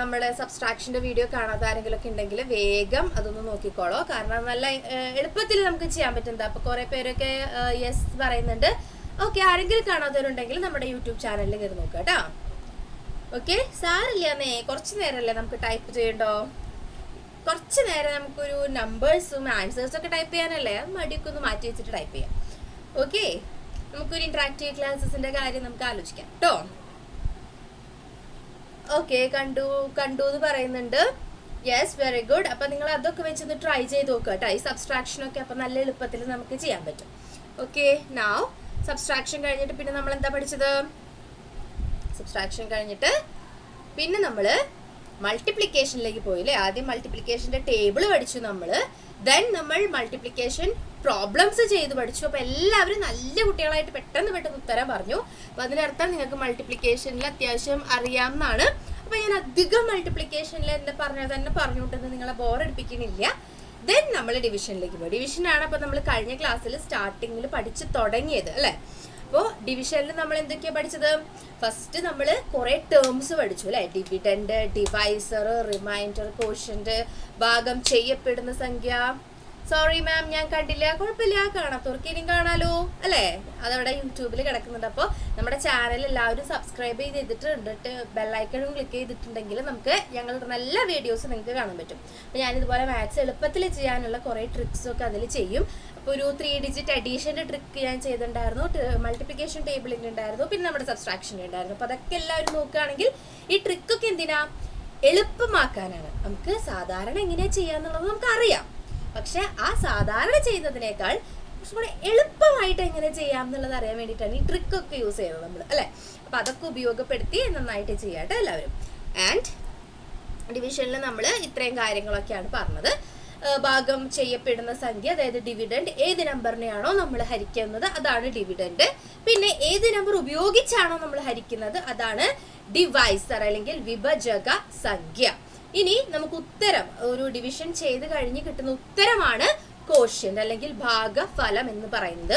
നമ്മുടെ സബ്സ്ട്രാക്ഷൻ്റെ വീഡിയോ കാണാത്ത ആരെങ്കിലുമൊക്കെ ഉണ്ടെങ്കിൽ വേഗം അതൊന്ന് നോക്കിക്കോളോ. കാരണം നല്ല എളുപ്പത്തിൽ നമുക്ക് ചെയ്യാൻ പറ്റുന്നത്. അപ്പോൾ കുറേ പേരൊക്കെ യെസ് പറയുന്നുണ്ട്. ഓക്കെ, ആരെങ്കിലും കാണാത്തവരുണ്ടെങ്കിൽ നമ്മുടെ യൂട്യൂബ് ചാനലിൽ കയറി നോക്കുക കേട്ടോ. ഓക്കെ, സാറില്ലാന്നേ, കുറച്ച് നേരമല്ലേ നമുക്ക് ടൈപ്പ് ചെയ്യണ്ടോ? കുറച്ച് നേരം നമുക്കൊരു നമ്പേഴ്സും ആൻസേഴ്സൊക്കെ ടൈപ്പ് ചെയ്യാനല്ലേ, അത് മടിയൊക്കെ ഒന്ന് മാറ്റി വെച്ചിട്ട് ടൈപ്പ് ചെയ്യാം. ഓക്കെ, നമുക്കൊരു ഇൻട്രാക്റ്റീവ് ക്ലാസ്സസിൻ്റെ കാര്യം നമുക്ക് ആലോചിക്കാം കേട്ടോ. ഓക്കെ, കണ്ടു എന്ന് പറയുന്നുണ്ട്. Yes, very good. അപ്പം നിങ്ങൾ അതൊക്കെ വെച്ചൊന്ന് ട്രൈ ചെയ്ത് നോക്കുക കേട്ടോ. ഈ സബ്സ്ട്രാക്ഷനൊക്കെ അപ്പം നല്ല എളുപ്പത്തിൽ നമുക്ക് ചെയ്യാൻ പറ്റും. ഓക്കെ, നൗ സബ്സ്ട്രാക്ഷൻ കഴിഞ്ഞിട്ട് പിന്നെ നമ്മൾ എന്താ പഠിച്ചത്? സബ്സ്ട്രാക്ഷൻ കഴിഞ്ഞിട്ട് പിന്നെ നമ്മൾ മൾട്ടിപ്ലിക്കേഷനിലേക്ക് പോയില്ലേ. ആദ്യം മൾട്ടിപ്ലിക്കേഷൻ്റെ ടേബിൾ പഠിച്ചു നമ്മൾ. ദെൻ നമ്മൾ മൾട്ടിപ്ലിക്കേഷൻ പ്രോബ്ലംസ് ചെയ്ത് പഠിച്ചു. അപ്പോൾ എല്ലാവരും നല്ല കുട്ടികളായിട്ട് പെട്ടെന്ന് ഉത്തരം പറഞ്ഞു. അപ്പോൾ അതിനർത്ഥം നിങ്ങൾക്ക് മൾട്ടിപ്ലിക്കേഷനിൽ അത്യാവശ്യം അറിയാമെന്നാണ്. അപ്പോൾ ഞാൻ അധികം മൾട്ടിപ്ലിക്കേഷനിൽ എന്താ പറഞ്ഞാൽ തന്നെ പറഞ്ഞുകൊണ്ടെന്ന് നിങ്ങളെ ബോറടിപ്പിക്കണില്ല. ദെൻ നമ്മൾ ഡിവിഷനിലേക്ക് പോയി. ഡിവിഷനാണ് അപ്പോൾ നമ്മൾ കഴിഞ്ഞ ക്ലാസ്സിൽ സ്റ്റാർട്ടിങ്ങിൽ പഠിച്ച് തുടങ്ങിയത് അല്ലേ. അപ്പോൾ ഡിവിഷനിൽ നമ്മൾ എന്തൊക്കെയാണ് പഠിച്ചത്? ഫസ്റ്റ് നമ്മൾ കുറേ ടേംസ് പഠിച്ചു അല്ലേ. ഡിവിഡൻഡ്, ഡിവൈസർ, റിമൈൻഡർ, കോഷ്യന്റ്, ഭാഗം ചെയ്യപ്പെടുന്ന സംഖ്യ. സോറി മാം, ഞാൻ കണ്ടില്ല. കുഴപ്പമില്ല, കാണാത്തവർക്ക് ഇനിയും കാണാലോ അല്ലേ. അതവിടെ യൂട്യൂബിൽ കിടക്കുന്നുണ്ട്. അപ്പോൾ നമ്മുടെ ചാനൽ എല്ലാവരും സബ്സ്ക്രൈബ് ചെയ്തിട്ടുണ്ട്, ബെല്ലൈക്കണും ക്ലിക്ക് ചെയ്തിട്ടുണ്ടെങ്കിൽ നമുക്ക് ഞങ്ങളുടെ നല്ല വീഡിയോസ് നിങ്ങൾക്ക് കാണാൻ പറ്റും. അപ്പോൾ ഞാനിതുപോലെ മാത്സ് എളുപ്പത്തിൽ ചെയ്യാനുള്ള കുറേ ട്രിക്സൊക്കെ അതിൽ ചെയ്യും. അപ്പോൾ ഒരു 3 ഡിജിറ്റ് അഡീഷൻ്റെ ട്രിക്ക് ഞാൻ ചെയ്തിട്ടുണ്ടായിരുന്നു, മൾട്ടിപ്ലിക്കേഷൻ ടേബിളിൻ്റെ ഉണ്ടായിരുന്നു, പിന്നെ നമ്മുടെ സബ്സ്ട്രാക്ഷൻ്റെ ഉണ്ടായിരുന്നു. അപ്പോൾ അതൊക്കെ എല്ലാവരും നോക്കുകയാണെങ്കിൽ ഈ ട്രിക്കൊക്കെ എന്തിനാ? എളുപ്പമാക്കാനാണ്. നമുക്ക് സാധാരണ എങ്ങനെയാണ് ചെയ്യാന്നുള്ളത് നമുക്ക് അറിയാം. പക്ഷെ ആ സാധാരണ ചെയ്യുന്നതിനേക്കാൾ കുറച്ചും കൂടെ എളുപ്പമായിട്ട് എങ്ങനെ ചെയ്യാം എന്നുള്ളത് അറിയാൻ വേണ്ടിയിട്ടാണ് ഈ ട്രിക്കൊക്കെ യൂസ് ചെയ്യുന്നത് നമ്മൾ അല്ലേ. അപ്പോൾ അതൊക്കെ ഉപയോഗപ്പെടുത്തി നന്നായിട്ട് ചെയ്യാട്ടെ എല്ലാവരും. ആൻഡ് ഡിവിഷനിൽ നമ്മൾ ഇത്രയും കാര്യങ്ങളൊക്കെയാണ് പറഞ്ഞത്. ഭാഗം ചെയ്യപ്പെടുന്ന സംഖ്യ, അതായത് ഡിവിഡൻഡ്, ഏത് നമ്പറിനെയാണോ നമ്മൾ ഹരിക്കുന്നത് അതാണ് ഡിവിഡൻഡ്. പിന്നെ ഏത് നമ്പർ ഉപയോഗിച്ചാണോ നമ്മൾ ഹരിക്കുന്നത് അതാണ് ഡിവൈസർ അല്ലെങ്കിൽ വിഭജക സംഖ്യ. ഇനി നമുക്ക് ഉത്തരം, ഒരു ഡിവിഷൻ ചെയ്ത് കഴിഞ്ഞ് കിട്ടുന്ന ഉത്തരമാണ് കോഷ്യന്റ് അല്ലെങ്കിൽ ഭാഗഫലം എന്ന് പറയുന്നത്.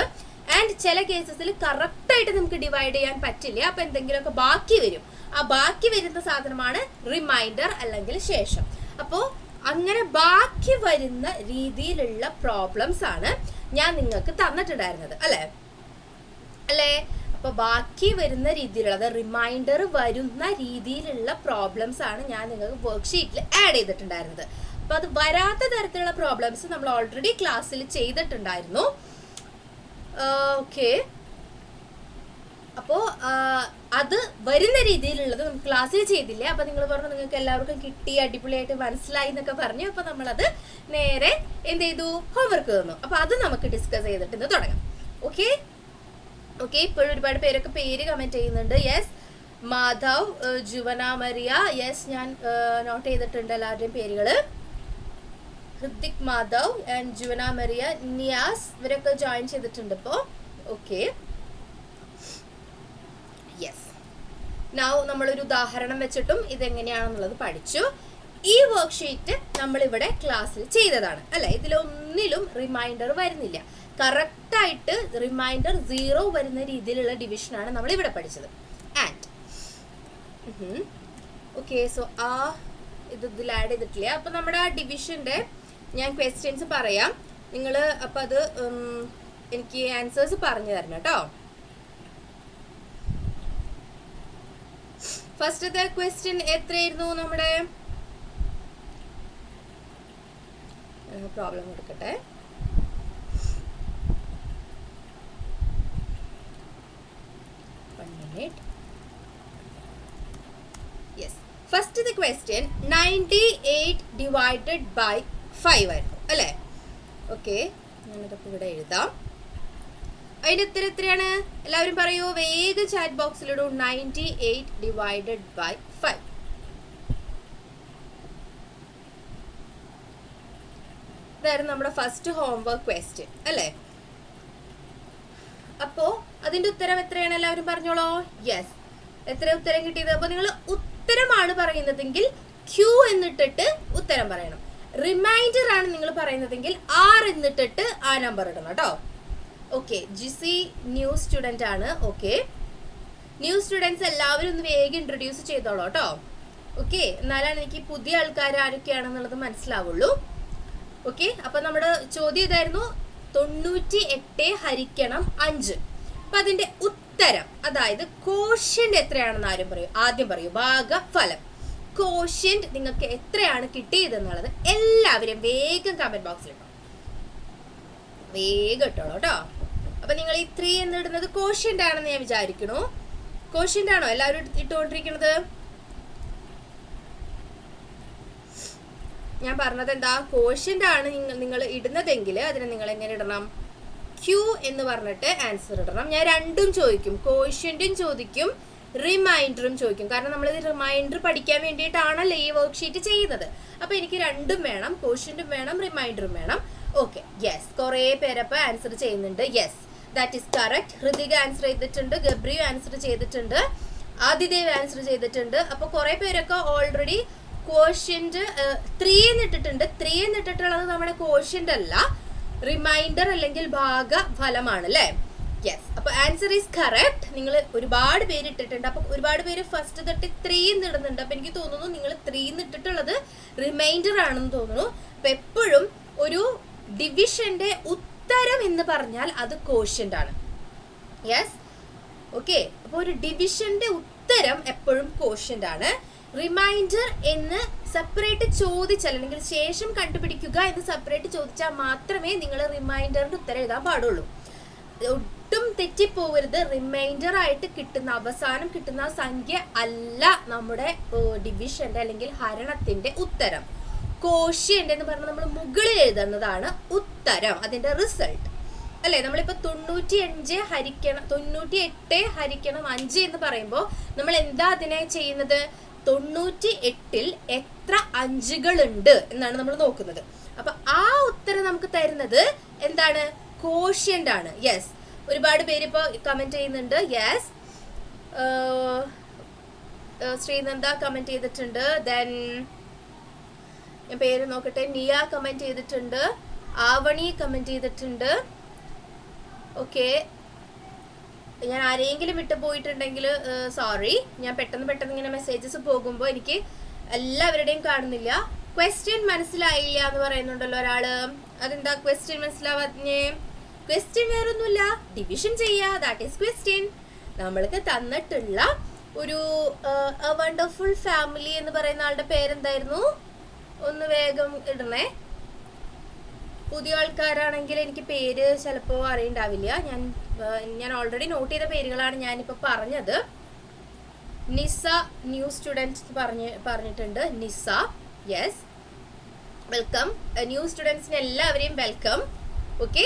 ആൻഡ് ചില കേസസിൽ കറക്റ്റായിട്ട് നമുക്ക് ഡിവൈഡ് ചെയ്യാൻ പറ്റില്ല. അപ്പൊ എന്തെങ്കിലുമൊക്കെ ബാക്കി വരും. ആ ബാക്കി വരുന്ന സാധനമാണ് റിമൈൻഡർ അല്ലെങ്കിൽ ശേഷം. അപ്പോൾ അങ്ങനെ ബാക്കി വരുന്ന രീതിയിലുള്ള പ്രോബ്ലംസ് ആണ് ഞാൻ നിങ്ങൾക്ക് തന്നിട്ടുണ്ടായിരുന്നത് അല്ലേ. അപ്പോൾ ബാക്കി വരുന്ന രീതിയിലുള്ള, അതായത് റിമൈൻഡർ വരുന്ന രീതിയിലുള്ള പ്രോബ്ലംസ് ആണ് ഞാൻ നിങ്ങൾക്ക് വർക്ക്ഷീറ്റിൽ ആഡ് ചെയ്തിട്ടുണ്ടായിരുന്നത്. അപ്പോൾ അത് വരാത്ത തരത്തിലുള്ള പ്രോബ്ലംസ് നമ്മൾ ഓൾറെഡി ക്ലാസ്സിൽ ചെയ്തിട്ടുണ്ടായിരുന്നു. ഓക്കെ, അപ്പോൾ അത് വരുന്ന രീതിയിലുള്ളത് നമുക്ക് ക്ലാസ്സിൽ ചെയ്തില്ല. അപ്പോൾ നിങ്ങൾ പറഞ്ഞു നിങ്ങൾക്ക് എല്ലാവർക്കും കിട്ടി, അടിപൊളിയായിട്ട് മനസ്സിലായി എന്നൊക്കെ പറഞ്ഞു. അപ്പോൾ നമ്മളത് നേരെ എന്ത് ചെയ്തു? ഹോംവർക്ക് തന്നു. അപ്പോൾ അത് നമുക്ക് ഡിസ്കസ് ചെയ്തിട്ട് ഇന്ന് തുടങ്ങാം. ഓക്കെ, ഇപ്പോഴും ഒരുപാട് പേരൊക്കെ പേര് കമൻറ്റ് ചെയ്യുന്നുണ്ട്. യെസ്, മാധവ്, ജുവന മരിയ, യെസ് ഞാൻ നോട്ട് ചെയ്തിട്ടുണ്ട് എല്ലാവരുടെയും പേരുകൾ. ഹൃതിക് മാധവ് ആൻഡ് ജുവന മരിയ, നിയാസ്, ഇവരൊക്കെ ജോയിൻ ചെയ്തിട്ടുണ്ട് ഇപ്പോൾ. Okay, yes. നൗ നമ്മളൊരു ഉദാഹരണം വെച്ചിട്ടും ഇതെങ്ങനെയാണെന്നുള്ളത് പഠിച്ചു. ഈ വർക്ക്ഷീറ്റ് നമ്മളിവിടെ ക്ലാസ്സിൽ ചെയ്തതാണ് അല്ലേ. ഇതിലൊന്നിലും റിമൈൻഡർ വരുന്നില്ല. കറക്റ്റായിട്ട് റിമൈൻഡർ 0 വരുന്ന രീതിയിലുള്ള ഡിവിഷനാണ് നമ്മൾ ഇവിടെ പഠിച്ചത്. ആൻഡ് ഓക്കെ, സോ ഇതിൽ ആഡ് ചെയ്തിട്ടില്ല. അപ്പം നമ്മുടെ ആ ഡിവിഷൻ്റെ ഞാൻ ക്വസ്റ്റ്യൻസ് പറയാം. നിങ്ങൾ അപ്പം അത് എനിക്ക് ആൻസേഴ്സ് പറഞ്ഞു തരണം കേട്ടോ. ഫസ്റ്റത്തെ ക്വസ്റ്റ്യൻ എത്രയായിരുന്നു? നമ്മുടെ പ്രോബ്ലം എടുക്കട്ടെ. Yes. First the question 98 divided by 5 ആയിരുന്നു അല്ലേ. ഓക്കെ, ഞാനതൊക്കെ ഇവിടെ എഴുതാം. അതിൻ്റെ ഉത്തരം എത്രയാണ്? എല്ലാവരും പറയൂ, വേഗം ചാറ്റ് ബോക്സിലിടും. 98 divided by 5. ഇതായിരുന്നു നമ്മുടെ ഫസ്റ്റ് ഹോംവർക്ക് ക്വസ്റ്റ്യൻ അല്ലേ. അപ്പോൾ അതിൻ്റെ ഉത്തരം എത്രയാണ്? എല്ലാവരും പറഞ്ഞോളൂ. യെസ്, എത്ര ഉത്തരം കിട്ടിയത്? അപ്പോൾ നിങ്ങൾ ഉത്തരമാണ് പറയുന്നതെങ്കിൽ ക്യൂ എന്നിട്ടിട്ട് ഉത്തരം പറയണം. റിമൈൻഡർ ആണ് നിങ്ങൾ പറയുന്നതെങ്കിൽ R എന്നിട്ടിട്ട് ആ നമ്പർ ഇടണം കേട്ടോ. ഓക്കെ, ജിസി ന്യൂ സ്റ്റുഡൻ്റ് ആണ്. ഓക്കെ, ന്യൂ സ്റ്റുഡൻസ് എല്ലാവരും ഒന്ന് വേഗം ഇൻട്രൊഡ്യൂസ് ചെയ്തോളൂ കേട്ടോ. ഓക്കെ, എന്നാലാണ് എനിക്ക് പുതിയ ആൾക്കാർ ആരൊക്കെയാണെന്നുള്ളത് മനസ്സിലാവുള്ളൂ. ഓക്കെ, അപ്പൊ നമ്മുടെ ചോദ്യം ഇതായിരുന്നു 98 ഹരിക്കണം 5. അപ്പൊ അതിന്റെ ഉത്തരം, അതായത് കോഷ്യന്റ് എത്രയാണെന്ന് ആദ്യം പറയൂ. ഭാഗഫലം കോഷ്യന്റ് നിങ്ങൾക്ക് എത്രയാണ് കിട്ടിയതെന്നുള്ളത് എല്ലാവരും വേഗം കമന്റ് ബോക്സിൽ ഇട്ടോ, വേഗം ഇട്ടോളൂ കേട്ടോ. അപ്പൊ നിങ്ങൾ ഈ 3 എന്നിടുന്നത് കോഷ്യന്റ് ആണെന്ന് ഞാൻ വിചാരിക്കണു. കോഷ്യന്റ് ആണോ എല്ലാവരും ഇട്ടുകൊണ്ടിരിക്കുന്നത്? ഞാൻ പറഞ്ഞത് എന്താ, കോഷ്യന്റ് ആണ് നിങ്ങൾ ഇടുന്നതെങ്കിൽ അതിനെ നിങ്ങൾ എങ്ങനെ ഇടണം? ക്യൂ എന്ന് പറഞ്ഞിട്ട് ആൻസർ ഇടണം. ഞാൻ രണ്ടും ചോദിക്കും, കോഷ്യന്റും ചോദിക്കും, റിമൈൻഡറും ചോദിക്കും. കാരണം നമ്മളിത് റിമൈൻഡർ പഠിക്കാൻ വേണ്ടിയിട്ടാണല്ലോ ഈ വർക്ക്ഷീറ്റ് ചെയ്യുന്നത്. അപ്പൊ എനിക്ക് രണ്ടും വേണം, കോഷ്യന്റും വേണം, റിമൈൻഡറും വേണം. ഓക്കെ, യെസ്, കുറെ പേരപ്പോ ആൻസർ ചെയ്യുന്നുണ്ട്. Yes, that is correct. Hrithika answer ചെയ്തിട്ടുണ്ട്, ഗബ്രിയു ആൻസർ ചെയ്തിട്ടുണ്ട്, ആദിദേവ് ആൻസർ ചെയ്തിട്ടുണ്ട്. അപ്പൊ കുറെ പേരൊക്കെ ഓൾറെഡി കോഷ്യന്റ് 3 എന്നിട്ടിട്ടുണ്ട്. 3 എന്നിട്ടിട്ടുള്ളത് നമ്മുടെ കോഷ്യന്റ് അല്ല, റിമൈൻഡർ അല്ലെങ്കിൽ ഭാഗഫലമാണ് അല്ലേ? യെസ്, അപ്പൊ ആൻസർ ഈസ് കറക്റ്റ്. നിങ്ങൾ ഒരുപാട് പേര് ഇട്ടിട്ടുണ്ട്. അപ്പൊ ഒരുപാട് പേര് ഫസ്റ്റ് തൊട്ട് 3 ഇടുന്നുണ്ട്. അപ്പൊ എനിക്ക് തോന്നുന്നു നിങ്ങൾ 3 ഇട്ടിട്ടുള്ളത് റിമൈൻഡർ ആണെന്ന് തോന്നുന്നു. അപ്പൊ എപ്പോഴും ഒരു ഡിവിഷന്റെ ഉത്തരം എന്ന് പറഞ്ഞാൽ അത് കോഷ്യന്റ് ആണ്. യെസ്, ഓക്കെ, അപ്പൊ ഒരു ഡിവിഷന്റെ ഉത്തരം എപ്പോഴും കോഷ്യന്റ് ആണ്. റിമൈൻഡർ എന്ന് സെപ്പറേറ്റ് ചോദിച്ചാൽ, അല്ലെങ്കിൽ ശേഷം കണ്ടുപിടിക്കുക എന്ന് സെപ്പറേറ്റ് ചോദിച്ചാൽ മാത്രമേ നിങ്ങൾ റിമൈൻഡറിന്റെ ഉത്തരം എഴുതാൻ പാടുള്ളൂ. ഒട്ടും തെറ്റിപ്പോകരുത്. റിമൈൻഡർ ആയിട്ട് കിട്ടുന്ന അവസാനം കിട്ടുന്ന സംഖ്യ അല്ല നമ്മുടെ ഡിവിഷന്റെ അല്ലെങ്കിൽ ഹരണത്തിന്റെ ഉത്തരം. കോഷ്യന്റ് എന്ന് പറഞ്ഞാൽ നമ്മൾ മുകളിൽ എഴുതുന്നതാണ് ഉത്തരം, അതിന്റെ റിസൾട്ട് അല്ലെ? നമ്മളിപ്പോ 98 ഹരിക്കണം 5 എന്ന് പറയുമ്പോൾ നമ്മൾ എന്താ അതിനെ ചെയ്യുന്നത്? 98-ൽ എത്ര 5കളുണ്ട് എന്നാണ് നമ്മൾ നോക്കുന്നത്. അപ്പൊ ആ ഉത്തരം നമുക്ക് തരുന്നത് എന്താണ്? കോഷ്യന്റ് ആണ്. യെസ്, ഒരുപാട് പേര് ഇപ്പൊ കമന്റ് ചെയ്യുന്നുണ്ട്. യെസ്, ശ്രീനന്ദ കമന്റ് ചെയ്തിട്ടുണ്ട്. ദെൻ ഞാൻ പേര് നോക്കട്ടെ, നിയ കമന്റ് ചെയ്തിട്ടുണ്ട്, ആവണി കമന്റ് ചെയ്തിട്ടുണ്ട്. ഓക്കെ, ഞാൻ ആരെങ്കിലും വിട്ടു പോയിട്ടുണ്ടെങ്കിൽ സോറി. ഞാൻ പെട്ടെന്ന് ഇങ്ങനെ മെസ്സേജസ് പോകുമ്പോൾ എനിക്ക് എല്ലാവരുടെയും കാണുന്നില്ല. ക്വസ്റ്റ്യൻ മനസ്സിലായില്ല എന്ന് പറയുന്നുണ്ടല്ലോ ഒരാള്. അതെന്താ ക്വസ്റ്റ്യൻ മനസ്സിലാവാഞ്ഞേ? ക്വസ്റ്റ്യൻ വേറൊന്നുമില്ല, ഡിവിഷൻ ചെയ്യാ, ദാറ്റ് ഈസ് ക്വസ്റ്റ്യൻ. നമ്മൾക്ക് തന്നിട്ടുള്ള ഒരു വണ്ടർഫുൾ ഫാമിലി എന്ന് പറയുന്ന ആളുടെ പേരെന്തായിരുന്നു? ഒന്ന് വേഗം ഇടണേ. പുതിയ ആൾക്കാരാണെങ്കിൽ എനിക്ക് പേര് ചിലപ്പോൾ അറിയണ്ടാവില്ല. ഞാൻ ഓൾറെഡി നോട്ട് ചെയ്ത പേരുകളാണ് ഞാനിപ്പോൾ പറഞ്ഞത്. നിസ ന്യൂ സ്റ്റുഡൻസ് പറഞ്ഞിട്ടുണ്ട്. നിസ, യെസ്, വെൽക്കം. ന്യൂ സ്റ്റുഡൻസിന് എല്ലാവരെയും വെൽക്കം. ഓക്കെ,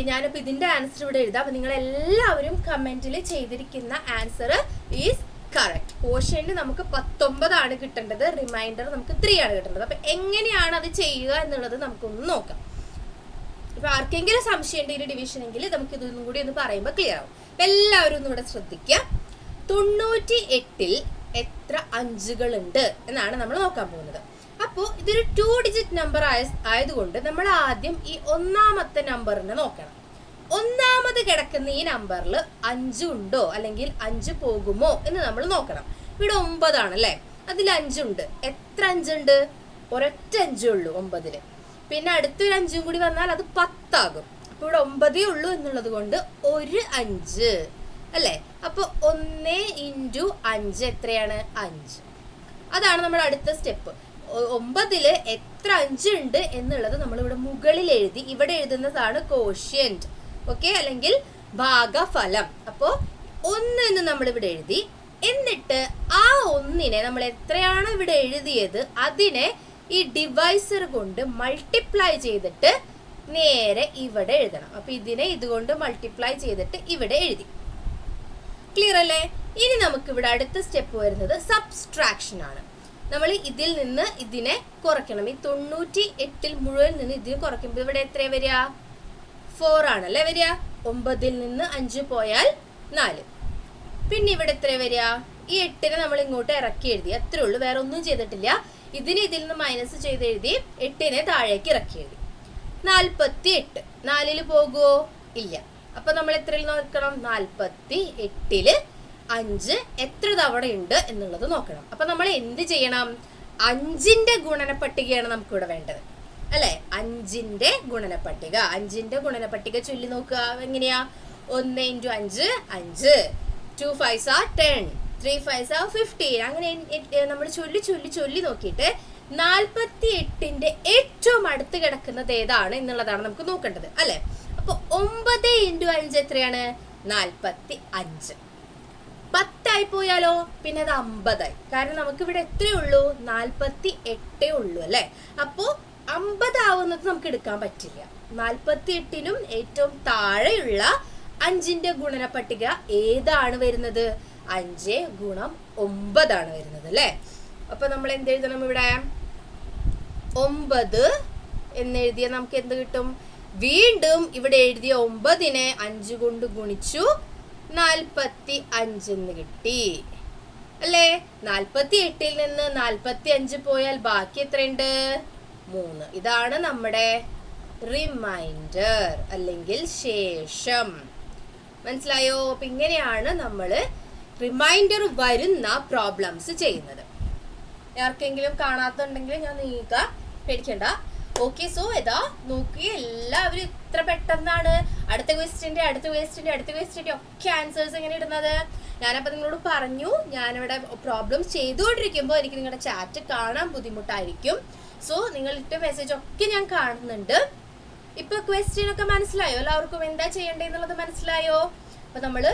ഞാനിപ്പോൾ ഇതിന്റെ ആൻസർ ഇവിടെ എഴുതാം. അപ്പൊ നിങ്ങൾ എല്ലാവരും കമന്റിൽ ചെയ്തിരിക്കുന്ന ആൻസർ ഈസ് കറക്റ്റ്. കോഷ്യന്റ് നമുക്ക് 19 ആണ് കിട്ടേണ്ടത്, റിമൈൻഡർ നമുക്ക് 3 ആണ് കിട്ടേണ്ടത്. അപ്പൊ എങ്ങനെയാണ് അത് ചെയ്യുക എന്നുള്ളത് നമുക്കൊന്ന് നോക്കാം. ഇപ്പൊ ആർക്കെങ്കിലും സംശയം ഉണ്ട് ഈ ഡിവിഷൻ എങ്കിൽ നമുക്ക് ഇതൊന്നും കൂടി ഒന്ന് പറയുമ്പോൾ ക്ലിയർ ആവും. എല്ലാവരും ഒന്നും ഇവിടെ ശ്രദ്ധിക്കുക. 98-ൽ എത്ര 5കളുണ്ട് എന്നാണ് നമ്മൾ നോക്കാൻ പോകുന്നത്. അപ്പോൾ ഇതൊരു 2 ഡിജിറ്റ് നമ്പർ ആയതുകൊണ്ട് നമ്മൾ ആദ്യം ഈ ഒന്നാമത്തെ നമ്പറിനെ നോക്കണം. ഒന്നാമത് കിടക്കുന്ന ഈ നമ്പറിൽ 5 ഉണ്ടോ അല്ലെങ്കിൽ 5 പോകുമോ എന്ന് നമ്മൾ നോക്കണം. ഇവിടെ 9 ആണല്ലേ, അതിൽ 5 ഉണ്ട്. എത്ര 5 ഉണ്ട്? ഒരൊറ്റ 5 ഉള്ളൂ 9-ല്. പിന്നെ അടുത്തൊരു 5 കൂടി വന്നാൽ അത് 10 ആകും. അപ്പൊ ഇവിടെ 9 ഉള്ളൂ എന്നുള്ളത് കൊണ്ട് ഒരു 5 അല്ലേ? അപ്പൊ 1 × 5 എത്രയാണ്? 5. അതാണ് നമ്മുടെ അടുത്ത സ്റ്റെപ്പ്. 9-ല് എത്ര 5 ഉണ്ട് എന്നുള്ളത് നമ്മൾ ഇവിടെ മുകളിൽ എഴുതി. ഇവിടെ എഴുതുന്നതാണ് കോഷ്യന്റ്, ഓക്കെ, അല്ലെങ്കിൽ ഭാഗഫലം. അപ്പോ 1 എന്ന് നമ്മൾ ഇവിടെ എഴുതി. എന്നിട്ട് ആ 1-നെ നമ്മൾ എത്രയാണ് ഇവിടെ എഴുതിയത് അതിനെ ഈ ഡിവൈസർ കൊണ്ട് മൾട്ടിപ്ലൈ ചെയ്തിട്ട് നേരെ ഇവിടെ എഴുതണം. അപ്പൊ ഇതിനെ ഇതുകൊണ്ട് മൾട്ടിപ്ലൈ ചെയ്തിട്ട് ഇവിടെ എഴുതി. ക്ലിയർ അല്ലേ? ഇനി നമുക്ക് ഇവിടെ അടുത്ത സ്റ്റെപ്പ് വരുന്നത് സബ്സ്ട്രാക്ഷൻ ആണ്. നമ്മൾ ഇതിൽ നിന്ന് ഇതിനെ കുറയ്ക്കണം. ഈ 98-ൽ മുഴുവൻ നിന്ന് ഇതിന് കുറയ്ക്കുമ്പോൾ ഇവിടെ എത്ര വരിക? 4 ആണല്ലേ വരിക. 9-ൽ നിന്ന് 5 പോയാൽ 4. പിന്നെ ഇവിടെ എത്ര വരിക? ഈ 8-നെ നമ്മൾ ഇങ്ങോട്ട് ഇറക്കി എഴുതി, അത്രേ ഉള്ളൂ, വേറെ ഒന്നും ചെയ്തിട്ടില്ല. ഇതിൽ നിന്ന് മൈനസ് ചെയ്ത് എഴുതി, 8-നെ താഴേക്ക് ഇറക്കി എഴുതി. 48. 4-ൽ പോകുമോ? ഇല്ല. അപ്പൊ നമ്മൾ എത്രയിൽ നോക്കണം? 48-ൽ 5 എത്ര തവണ ഉണ്ട് എന്നുള്ളത് നോക്കണം. അപ്പൊ നമ്മൾ എന്ത് ചെയ്യണം? 5ന്റെ ഗുണനപ്പട്ടികയാണ് നമുക്കിവിടെ വേണ്ടത് അല്ലെ? 5ന്റെ ഗുണനപ്പട്ടിക ചൊല്ലി നോക്കുക. എങ്ങനെയാ? 1 × 5 5, 2 5s are 10, 3 5s are 15. അങ്ങനെ നമ്മൾ ചൊല്ലി നോക്കിയിട്ട് 48ന്റെ ഏറ്റവും അടുത്ത് കിടക്കുന്നത് ഏതാണ് എന്നുള്ളതാണ് നമുക്ക് നോക്കേണ്ടത് അല്ലെ? അപ്പൊ 9 × 5 എത്രയാണ്? 45. 10 പോയാലോ പിന്നെ അത് 50. കാരണം നമുക്ക് ഇവിടെ എത്രയുള്ളൂ? 48 ഉള്ളൂ അല്ലെ? അപ്പോ 50 ആവുന്നത് നമുക്ക് എടുക്കാൻ പറ്റില്ല. 48നും ഏറ്റവും താഴെയുള്ള 5ന്റെ ഗുണനപ്പട്ടിക ഏതാണ് വരുന്നത്? 5 × 9 ആണ് വരുന്നത് അല്ലെ? അപ്പൊ നമ്മൾ എന്ത് എഴുതണം ഇവിടെ? 9 എന്നെഴുതിയ നമുക്ക് എന്ത് കിട്ടും? വീണ്ടും ഇവിടെ എഴുതിയ 9നെ 5 കൊണ്ട് ഗുണിച്ചു 45 എന്ന് കിട്ടി അല്ലേ? 48ൽ നിന്ന് 45 പോയാൽ ബാക്കി എത്രയുണ്ട്? 3. ഇതാണ് നമ്മുടെ റിമൈൻഡർ അല്ലെങ്കിൽ ശേഷം. മനസ്സിലായോ? അപ്പൊ ഇങ്ങനെയാണ് നമ്മൾ റിമൈൻഡർ വരുന്ന പ്രോബ്ലംസ് ചെയ്യുന്നത്. ആർക്കെങ്കിലും കാണാത്തുണ്ടെങ്കിൽ ഞാൻ നീക്കുക, പേടിക്കണ്ട. ഓക്കെ, സോ ഇതാ നോക്കി എല്ലാവരും ഇത്ര പെട്ടെന്നാണ് അടുത്ത ക്വസ്റ്റ്യന്റെ ഒക്കെ ആൻസേഴ്സ് എങ്ങനെ ഇടുന്നത്. ഞാനപ്പോൾ നിങ്ങളോട് പറഞ്ഞു, ഞാനിവിടെ പ്രോബ്ലം ചെയ്തുകൊണ്ടിരിക്കുമ്പോൾ എനിക്ക് നിങ്ങളുടെ ചാറ്റ് കാണാൻ ബുദ്ധിമുട്ടായിരിക്കും. സോ നിങ്ങൾ ഇട്ട മെസ്സേജ് ഒക്കെ ഞാൻ കാണുന്നുണ്ട്. ഇപ്പൊ ക്വസ്റ്റ്യൻ ഒക്കെ മനസ്സിലായോ? എല്ലാവർക്കും എന്താ ചെയ്യേണ്ടതെന്നുള്ളത് മനസ്സിലായോ? അപ്പൊ നമ്മള്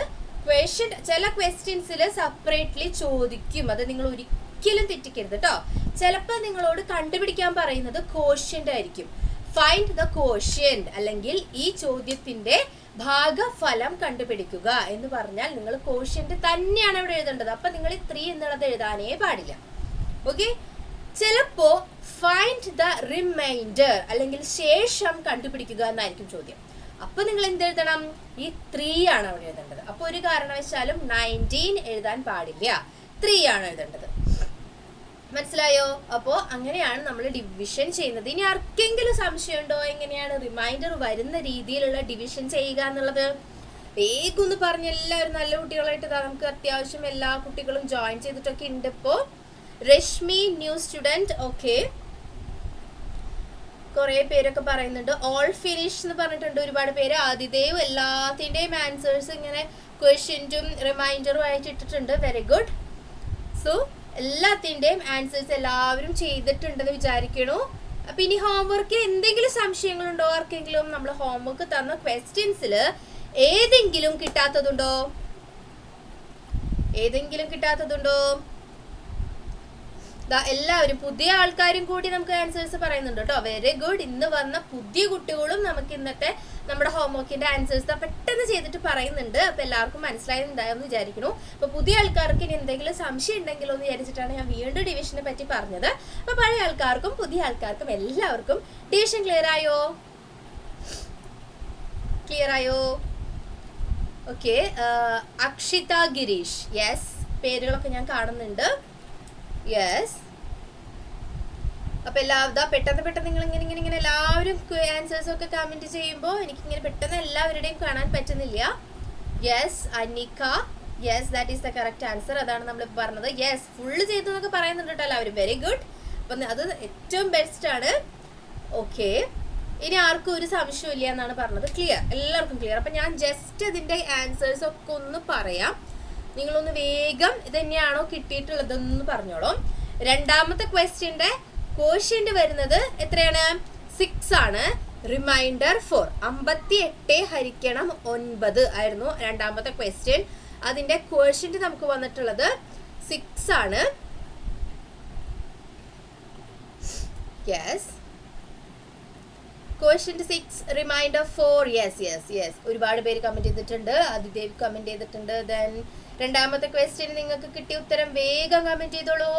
ചില ക്വസ്റ്റ്യൻസിൽ സെപ്പറേറ്റ്ലി ചോദിക്കും. അത് നിങ്ങൾ ഒരിക്കലും തെറ്റിക്കരുത് കേട്ടോ. ചിലപ്പോൾ നിങ്ങളോട് കണ്ടുപിടിക്കാൻ പറയുന്നത് കോഷ്യന്റ് ആയിരിക്കും. ഫൈൻഡ് ദ കോഷ്യന്റ് അല്ലെങ്കിൽ ഈ ചോദ്യത്തിന്റെ ഭാഗഫലം കണ്ടുപിടിക്കുക എന്ന് പറഞ്ഞാൽ നിങ്ങൾ കോഷ്യന്റ് തന്നെയാണ് ഇവിടെ എഴുതേണ്ടത്. അപ്പൊ നിങ്ങൾ 3 എന്നുള്ളത് എഴുതാനേ പാടില്ല. ഓക്കെ, ചിലപ്പോ ഫൈൻഡ് ദ റിമൈൻഡർ അല്ലെങ്കിൽ ശേഷം കണ്ടുപിടിക്കുക എന്നായിരിക്കും ചോദ്യം. അപ്പൊ നിങ്ങൾ എന്തെഴുതണം? ഈ 3 ആണ് അവിടെ എഴുതേണ്ടത്. അപ്പൊ ഒരു കാരണവശാലും 19 എഴുതാൻ പാടില്ല, 3 ആണ് എഴുതേണ്ടത്. മനസ്സിലായോ? അപ്പോ അങ്ങനെയാണ് നമ്മൾ ഡിവിഷൻ ചെയ്യുന്നത്. ഇനി ആർക്കെങ്കിലും സംശയമുണ്ടോ എങ്ങനെയാണ് റിമൈൻഡർ വരുന്ന രീതിയിലുള്ള ഡിവിഷൻ ചെയ്യുക എന്നുള്ളത്? വേഗം ഒന്ന് പറഞ്ഞ എല്ലാവരും നല്ല കുട്ടികളായിട്ട് നമുക്ക് അത്യാവശ്യം എല്ലാ കുട്ടികളും ജോയിൻ ചെയ്തിട്ടൊക്കെ ഉണ്ട്. ഇപ്പോ രശ്മി ന്യൂ സ്റ്റുഡന്റ്, ഓക്കെ, കുറെ പേരൊക്കെ പറയുന്നുണ്ട്. ഓൾ ഫിനിഷ് എന്ന് പറഞ്ഞിട്ടുണ്ട് ഒരുപാട് പേര്. ആദിദേവ് എല്ലാത്തിന്റെയും ആൻസേഴ്സ് ഇങ്ങനെ ക്വസ്റ്റ്യൻറ്റും റിമൈൻഡറും ആയിട്ട് ഇട്ടിട്ടുണ്ട്. Very good. സോ എല്ലാത്തിന്റെയും ആൻസേഴ്സ് എല്ലാവരും ചെയ്തിട്ടുണ്ടെന്ന് വിചാരിക്കണു. അപ്പൊ ഇനി ഹോംവർക്ക് എന്തെങ്കിലും സംശയങ്ങളുണ്ടോ ആർക്കെങ്കിലും? നമ്മൾ ഹോംവർക്ക് തന്ന ക്വസ്റ്റ്യൻസിൽ ഏതെങ്കിലും കിട്ടാത്തതുണ്ടോ? എല്ലാവരും പുതിയ ആൾക്കാരും കൂടി നമുക്ക് ആൻസേഴ്സ് പറയുന്നുണ്ട് കേട്ടോ. Very good. ഇന്ന് വന്ന പുതിയ കുട്ടികളും നമുക്ക് ഇന്നത്തെ നമ്മുടെ ഹോംവർക്കിന്റെ ആൻസേഴ്സ് പെട്ടെന്ന് ചെയ്തിട്ട് പറയുന്നുണ്ട്. അപ്പൊ എല്ലാവർക്കും മനസ്സിലായിട്ടുണ്ടായെന്ന് വിചാരിക്കുന്നു. അപ്പൊ പുതിയ ആൾക്കാർക്ക് ഇനി എന്തെങ്കിലും സംശയം ഉണ്ടെങ്കിലോ എന്ന് വിചാരിച്ചിട്ടാണ് ഞാൻ വീണ്ടും ഡിവിഷനെ പറ്റി പറഞ്ഞത്. അപ്പൊ പഴയ ആൾക്കാർക്കും പുതിയ ആൾക്കാർക്കും എല്ലാവർക്കും ഡിവിഷൻ ക്ലിയർ ആയോ? ഓക്കെ, അക്ഷിത ഗിരീഷ്, യെസ്, പേരുകളൊക്കെ ഞാൻ കാണുന്നുണ്ട്. യെസ്. അപ്പൊ പെട്ടെന്ന് നിങ്ങൾ ഇങ്ങനെ എല്ലാവരും ആൻസേഴ്സ് ഒക്കെ കമന്റ് ചെയ്യുമ്പോൾ എനിക്കിങ്ങനെ പെട്ടെന്ന് എല്ലാവരുടെയും കാണാൻ പറ്റുന്നില്ല. Yes, Anika, yes, that is the correct answer. അതാണ് നമ്മൾ പറഞ്ഞത്. യെസ്, ഫുള്ള് ചെയ്തു എന്നൊക്കെ പറയുന്നുണ്ട് കേട്ടോ എല്ലാവരും. Very good. അപ്പൊ അത് ഏറ്റവും ബെസ്റ്റ് ആണ്. ഓക്കെ, ഇനി ആർക്കും ഒരു സംശയം ഇല്ല എന്നാണ് പറഞ്ഞത്. ക്ലിയർ, എല്ലാവർക്കും ക്ലിയർ. അപ്പൊ ഞാൻ ജസ്റ്റ് ഇതിന്റെ ആൻസേഴ്സ് ഒക്കെ ഒന്ന് പറയാം. നിങ്ങളൊന്ന് വേഗം ഇത് തന്നെയാണോ കിട്ടിയിട്ടുള്ളതെന്ന് പറഞ്ഞോളൂ. രണ്ടാമത്തെ ക്വസ്റ്റ്യന്റെ ക്വോഷ്യന്റ് വരുന്നത് എത്രയാണ്? 6 ആണ്. റിമൈൻഡർ 4. 58 ഹരിക്കണം 9 ആയിരുന്നു രണ്ടാമത്തെ ക്വസ്റ്റ്യൻ. അതിന്റെ ക്വോഷ്യന്റ് നമുക്ക് വന്നിട്ടുള്ളത് 6 ആണ്. യെസ്, ക്വസ്റ്റ്യന്റ് 6, റിമൈൻഡർ 4. യെസ്. ഒരുപാട് പേര് കമന്റ് ചെയ്തിട്ടുണ്ട്. ആദിദേവ് കമന്റ് ചെയ്തിട്ടുണ്ട്. ദെൻ രണ്ടാമത്തെ ക്വസ്റ്റ്യൻ നിങ്ങൾക്ക് കിട്ടിയ ഉത്തരം വേഗം കമന്റ് ചെയ്തോളൂ.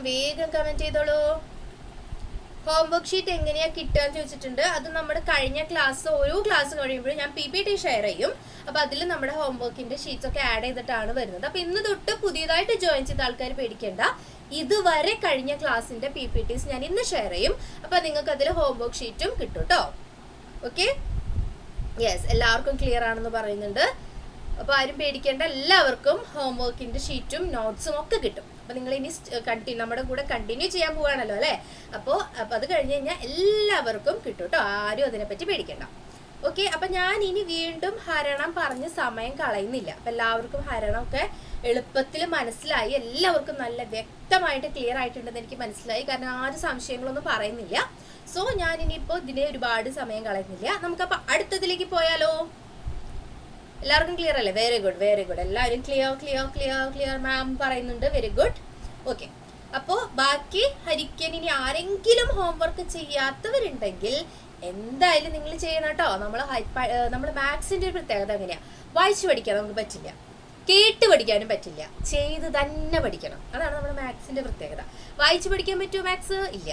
വേഗം കമന്റ് ചെയ്തോളൂ. ഹോംവർക്ക് ഷീറ്റ് എങ്ങനെയാ കിട്ടുക എന്ന് ചോദിച്ചിട്ടുണ്ട്. അത് നമ്മുടെ കഴിഞ്ഞ ക്ലാസ്, ഓരോ ക്ലാസ് കഴിയുമ്പോഴും ഞാൻ PPT ഷെയർ ചെയ്യും. അപ്പൊ അതിൽ നമ്മുടെ ഹോംവർക്കിന്റെ ഷീറ്റ്സ് ഒക്കെ ആഡ് ചെയ്തിട്ടാണ് വരുന്നത്. അപ്പൊ ഇന്ന് തൊട്ട് പുതിയതായിട്ട് ജോയിൻ ചെയ്ത ആൾക്കാർ പേടിക്കേണ്ട. ഇതുവരെ കഴിഞ്ഞ ക്ലാസ്സിന്റെ PPTs ഞാൻ ഇന്ന് ഷെയർ ചെയ്യും. അപ്പൊ നിങ്ങൾക്ക് അതിൽ ഹോംവർക്ക് ഷീറ്റും കിട്ടും കേട്ടോ. ഓക്കെ, യെസ്, എല്ലാവർക്കും ക്ലിയർ ആണെന്ന് പറയുന്നുണ്ട്. അപ്പോൾ ആരും പേടിക്കേണ്ട, എല്ലാവർക്കും ഹോംവർക്കിൻ്റെ ഷീറ്റും നോട്ട്സും ഒക്കെ കിട്ടും. അപ്പോൾ നിങ്ങൾ ഇനി നമ്മുടെ കൂടെ കണ്ടിന്യൂ ചെയ്യാൻ പോവുകയാണല്ലോ അല്ലേ. അപ്പോൾ അത് കഴിഞ്ഞ് കഴിഞ്ഞാൽ എല്ലാവർക്കും കിട്ടും കേട്ടോ, ആരും അതിനെപ്പറ്റി പേടിക്കേണ്ട. ഓക്കെ, അപ്പം ഞാൻ ഇനി വീണ്ടും ഹരണം പറഞ്ഞ് സമയം കളയുന്നില്ല. അപ്പം എല്ലാവർക്കും ഹരണമൊക്കെ എളുപ്പത്തിൽ മനസ്സിലായി, എല്ലാവർക്കും നല്ല വ്യക്തമായിട്ട് ക്ലിയർ ആയിട്ടുണ്ടെന്ന് എനിക്ക് മനസ്സിലായി. കാരണം ആരും സംശയങ്ങളൊന്നും പറയുന്നില്ല. സോ ഞാൻ ഇനിയിപ്പോൾ ഇതിനെ ഒരുപാട് സമയം കളയുന്നില്ല. നമുക്കപ്പോൾ അടുത്തതിലേക്ക് പോയാലോ? എല്ലാവർക്കും ക്ലിയർ അല്ലേ? Very good, very good. എല്ലാവരും ക്ലിയർ മാം പറയുന്നുണ്ട്. Very good. ഓക്കെ, അപ്പോൾ ബാക്കി ഹരിക്കാൻ ഇനി ആരെങ്കിലും ഹോംവർക്ക് ചെയ്യാത്തവരുണ്ടെങ്കിൽ എന്തായാലും നിങ്ങൾ ചെയ്യണം കേട്ടോ. നമ്മൾ മാത്സിൻ്റെ ഒരു പ്രത്യേകത എങ്ങനെയാണ്? വായിച്ചു പഠിക്കാൻ നമുക്ക് പറ്റില്ല, കേട്ട് പഠിക്കാനും പറ്റില്ല, ചെയ്ത് തന്നെ പഠിക്കണം. അതാണ് നമ്മുടെ മാത്സിൻ്റെ പ്രത്യേകത. വായിച്ചു പഠിക്കാൻ പറ്റുമോ മാത്സ്? ഇല്ല.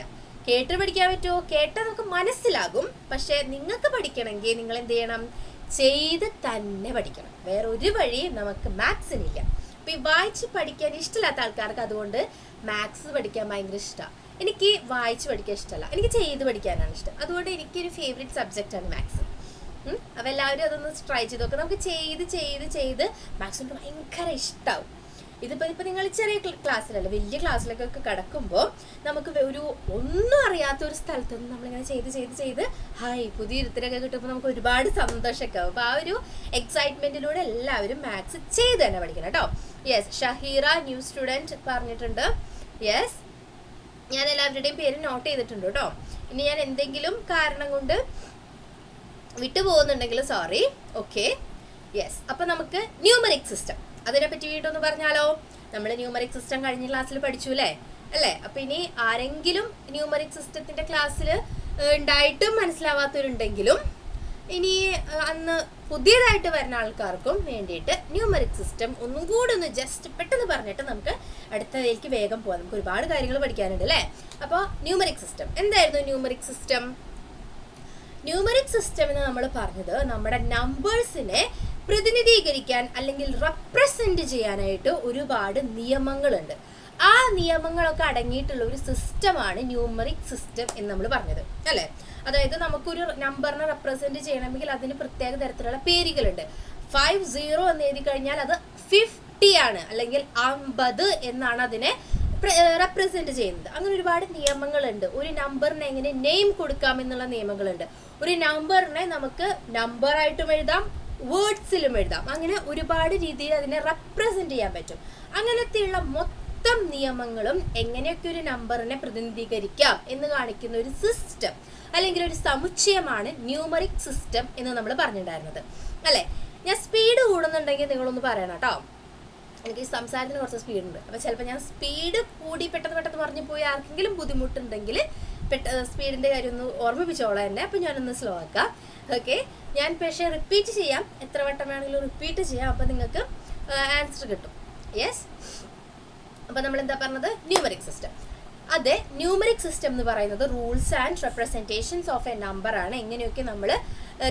കേട്ട് പഠിക്കാൻ പറ്റുമോ? കേട്ടാൽ നമുക്ക് മനസ്സിലാകും. പക്ഷേ നിങ്ങൾക്ക് പഠിക്കണമെങ്കിൽ നിങ്ങൾ എന്ത് ചെയ്യണം? ചെയ്ത് തന്നെ പഠിക്കണം. വേറെ ഒരു വഴിയും നമുക്ക് മാത്സിനില്ല. അപ്പോൾ ഈ വായിച്ച് പഠിക്കാൻ ഇഷ്ടമില്ലാത്ത ആൾക്കാർക്ക് അതുകൊണ്ട് മാത്സ് പഠിക്കാൻ ഭയങ്കര ഇഷ്ടമാണ്. എനിക്ക് വായിച്ച് പഠിക്കാൻ ഇഷ്ടമല്ല, എനിക്ക് ചെയ്ത് പഠിക്കാനാണ് ഇഷ്ടം. അതുകൊണ്ട് എനിക്കൊരു ഫേവറേറ്റ് സബ്ജക്റ്റാണ് മാത്സ്. അപ്പോൾ എല്ലാവരും അതൊന്ന് ട്രൈ ചെയ്ത് നോക്കാം. നമുക്ക് ചെയ്ത് മാത്സിനോട് ഭയങ്കര ഇഷ്ടമാവും. ഇതിപ്പോൾ നിങ്ങൾ ചെറിയ ക്ലാസ്സിലല്ല, വലിയ ക്ലാസ്സിലൊക്കെ കിടക്കുമ്പോൾ നമുക്ക് ഒന്നും അറിയാത്ത ഒരു സ്ഥലത്ത് നിന്ന് നമ്മളിങ്ങനെ ചെയ്ത് പുതിയ ഇരുത്തരൊക്കെ കിട്ടുമ്പോൾ നമുക്ക് ഒരുപാട് സന്തോഷമൊക്കെ ആവും. അപ്പോൾ ആ ഒരു എക്സൈറ്റ്മെൻറ്റിലൂടെ എല്ലാവരും മാത്സ് ചെയ്ത് തന്നെ പഠിക്കണം കേട്ടോ. യെസ്, ഷഹീറ ന്യൂ സ്റ്റുഡൻറ്റ് പറഞ്ഞിട്ടുണ്ട്. യെസ്, ഞാൻ എല്ലാവരുടെയും പേര് നോട്ട് ചെയ്തിട്ടുണ്ട് കേട്ടോ. ഇനി ഞാൻ എന്തെങ്കിലും കാരണം കൊണ്ട് വിട്ടുപോകുന്നുണ്ടെങ്കിൽ സോറി. Okay, yes. അപ്പം നമുക്ക് ന്യൂമറിക് സിസ്റ്റം, അതിനെപ്പറ്റി വീണ്ടും ഒന്ന് പറഞ്ഞാലോ? നമ്മൾ ന്യൂമറിക് സിസ്റ്റം കഴിഞ്ഞ ക്ലാസ്സിൽ പഠിച്ചു അല്ലേ? അപ്പം ഇനി ആരെങ്കിലും ന്യൂമറിക് സിസ്റ്റത്തിൻ്റെ ക്ലാസ്സിൽ ഉണ്ടായിട്ടും മനസ്സിലാവാത്തവരുണ്ടെങ്കിലും ഇനി അന്ന് പുതിയതായിട്ട് വരുന്ന ആൾക്കാർക്കും വേണ്ടിയിട്ട് ന്യൂമറിക് സിസ്റ്റം ഒന്നും കൂടെ ഒന്ന് ജസ്റ്റ് പെട്ടെന്ന് പറഞ്ഞിട്ട് നമുക്ക് അടുത്തതിലേക്ക് വേഗം പോകാം. നമുക്ക് ഒരുപാട് കാര്യങ്ങൾ പഠിക്കാനുണ്ട് അല്ലേ? അപ്പോൾ ന്യൂമറിക് സിസ്റ്റം എന്തായിരുന്നു? ന്യൂമറിക് സിസ്റ്റം എന്ന് നമ്മൾ പറഞ്ഞത് നമ്മുടെ നമ്പേഴ്സിനെ പ്രതിനിധീകരിക്കാൻ അല്ലെങ്കിൽ റെപ്രസെന്റ് ചെയ്യാനായിട്ട് ഒരുപാട് നിയമങ്ങളുണ്ട്. ആ നിയമങ്ങളൊക്കെ അടങ്ങിയിട്ടുള്ള ഒരു സിസ്റ്റമാണ് ന്യൂമറിക് സിസ്റ്റം എന്ന് നമ്മൾ പറഞ്ഞത് അല്ലേ? അതായത് നമുക്കൊരു നമ്പറിനെ റെപ്രസെന്റ് ചെയ്യണമെങ്കിൽ അതിന് പ്രത്യേക തരത്തിലുള്ള പേരുകളുണ്ട്. 50 എന്ന് എഴുതി കഴിഞ്ഞാൽ അത് 50 ആണ്, അല്ലെങ്കിൽ 50 എന്നാണ് അതിനെ റെപ്രസെന്റ് ചെയ്യുന്നത്. അങ്ങനെ ഒരുപാട് നിയമങ്ങളുണ്ട്. ഒരു നമ്പറിന് എങ്ങനെ നെയിം കൊടുക്കാം എന്നുള്ള നിയമങ്ങളുണ്ട്. ഒരു നമ്പറിനെ നമുക്ക് നമ്പറായിട്ടും എഴുതാം, വേർഡ്സിലും എഴുതാം. അങ്ങനെ ഒരുപാട് രീതിയിൽ അതിനെ റെപ്രസെന്റ് ചെയ്യാൻ പറ്റും. അങ്ങനത്തെയുള്ള മൊത്തം നിയമങ്ങളും എങ്ങനെയൊക്കെ ഒരു നമ്പറിനെ പ്രതിനിധീകരിക്കാം എന്ന് കാണിക്കുന്ന ഒരു സിസ്റ്റം അല്ലെങ്കിൽ ഒരു സമുച്ചയമാണ് ന്യൂമറിക് സിസ്റ്റം എന്ന് നമ്മൾ പറഞ്ഞിട്ടുണ്ടായിരുന്നത് അല്ലേ? ഞാൻ സ്പീഡ് കൂടുന്നുണ്ടെങ്കിൽ നിങ്ങളൊന്ന് പറയണം കേട്ടോ. എനിക്ക് സംസാരത്തിന് കുറച്ച് സ്പീഡുണ്ട്. അപ്പോൾ ചിലപ്പോൾ ഞാൻ സ്പീഡ് കൂടി പെട്ടെന്ന് പറഞ്ഞു പോയി ആർക്കെങ്കിലും ബുദ്ധിമുട്ടുണ്ടെങ്കിൽ സ്പീഡിൻ്റെ കാര്യം ഒന്ന് ഓർമ്മിപ്പിച്ചോളാം എന്നെ. അപ്പോൾ ഞാനൊന്ന് സ്ലോ ആക്കാം. ഓക്കെ, ഞാൻ പക്ഷേ റിപ്പീറ്റ് ചെയ്യാം, എത്ര വട്ടം വേണമെങ്കിലും റിപ്പീറ്റ് ചെയ്യാം. അപ്പോൾ നിങ്ങൾക്ക് ആൻസർ കിട്ടും. യെസ്, അപ്പോൾ നമ്മൾ എന്താ പറഞ്ഞത്? Numeric system. അതെ, ന്യൂമറിക് സിസ്റ്റം എന്ന് പറയുന്നത് rules and representations of A number ആണ്. എങ്ങനെയൊക്കെ നമ്മൾ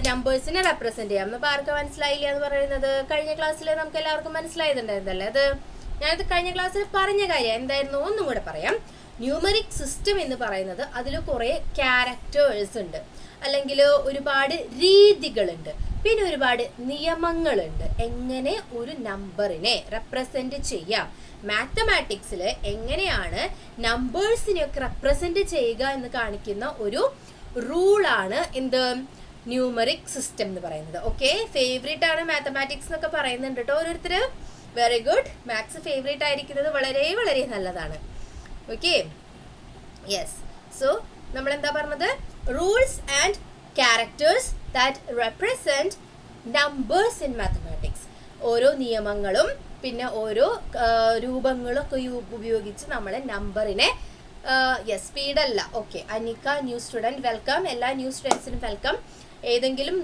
നമ്പേഴ്സിനെ റെപ്രസെന്റ് ചെയ്യാം. അപ്പോൾ ആർക്കും മനസ്സിലായില്ല എന്ന് പറയുന്നത് കഴിഞ്ഞ ക്ലാസ്സിൽ നമുക്ക് എല്ലാവർക്കും മനസ്സിലായിട്ടുണ്ടായിരുന്നല്ലേ? അത് ഞാനത് കഴിഞ്ഞ ക്ലാസ്സിൽ പറഞ്ഞ കാര്യം എന്തായിരുന്നു ഒന്നും കൂടെ പറയാം. ന്യൂമറിക് സിസ്റ്റം എന്ന് പറയുന്നത് അതിൽ കുറേ ക്യാരക്ടേഴ്സ് ഉണ്ട്, അല്ലെങ്കിൽ ഒരുപാട് രീതികളുണ്ട്, പിന്നെ ഒരുപാട് നിയമങ്ങളുണ്ട്. എങ്ങനെ ഒരു നമ്പറിനെ റെപ്രസെന്റ് ചെയ്യാം, മാത്തമാറ്റിക്സിൽ എങ്ങനെയാണ് നമ്പേഴ്സിനെയൊക്കെ റെപ്രസെന്റ് ചെയ്യുക എന്ന് കാണിക്കുന്ന ഒരു റൂളാണ് എന്ത്? ന്യൂമറിക് സിസ്റ്റം എന്ന് പറയുന്നത്. ഓക്കെ, ഫേവറേറ്റ് ആണ് മാത്തമാറ്റിക്സ് എന്നൊക്കെ പറയുന്നുണ്ട് കേട്ടോ ഓരോരുത്തർ. Very good. മാത്സ് ഫേവറേറ്റ് ആയിരിക്കുന്നത് വളരെ വളരെ നല്ലതാണ്. Okay, yes. സോ നമ്മൾ എന്താ പറഞ്ഞത്? Rules and characters that represent numbers in mathematics. ഓരോ നിയമങ്ങളും പിന്നെ ഓരോ രൂപങ്ങളൊക്കെ ഉപയോഗിച്ച് നമ്മൾ നമ്പറിനെ സ്പീഡല്ല. Okay, Anika new student welcome. എല്ലാ ന്യൂ സ്റ്റുഡൻസിനും വെൽക്കം. ഏതെങ്കിലും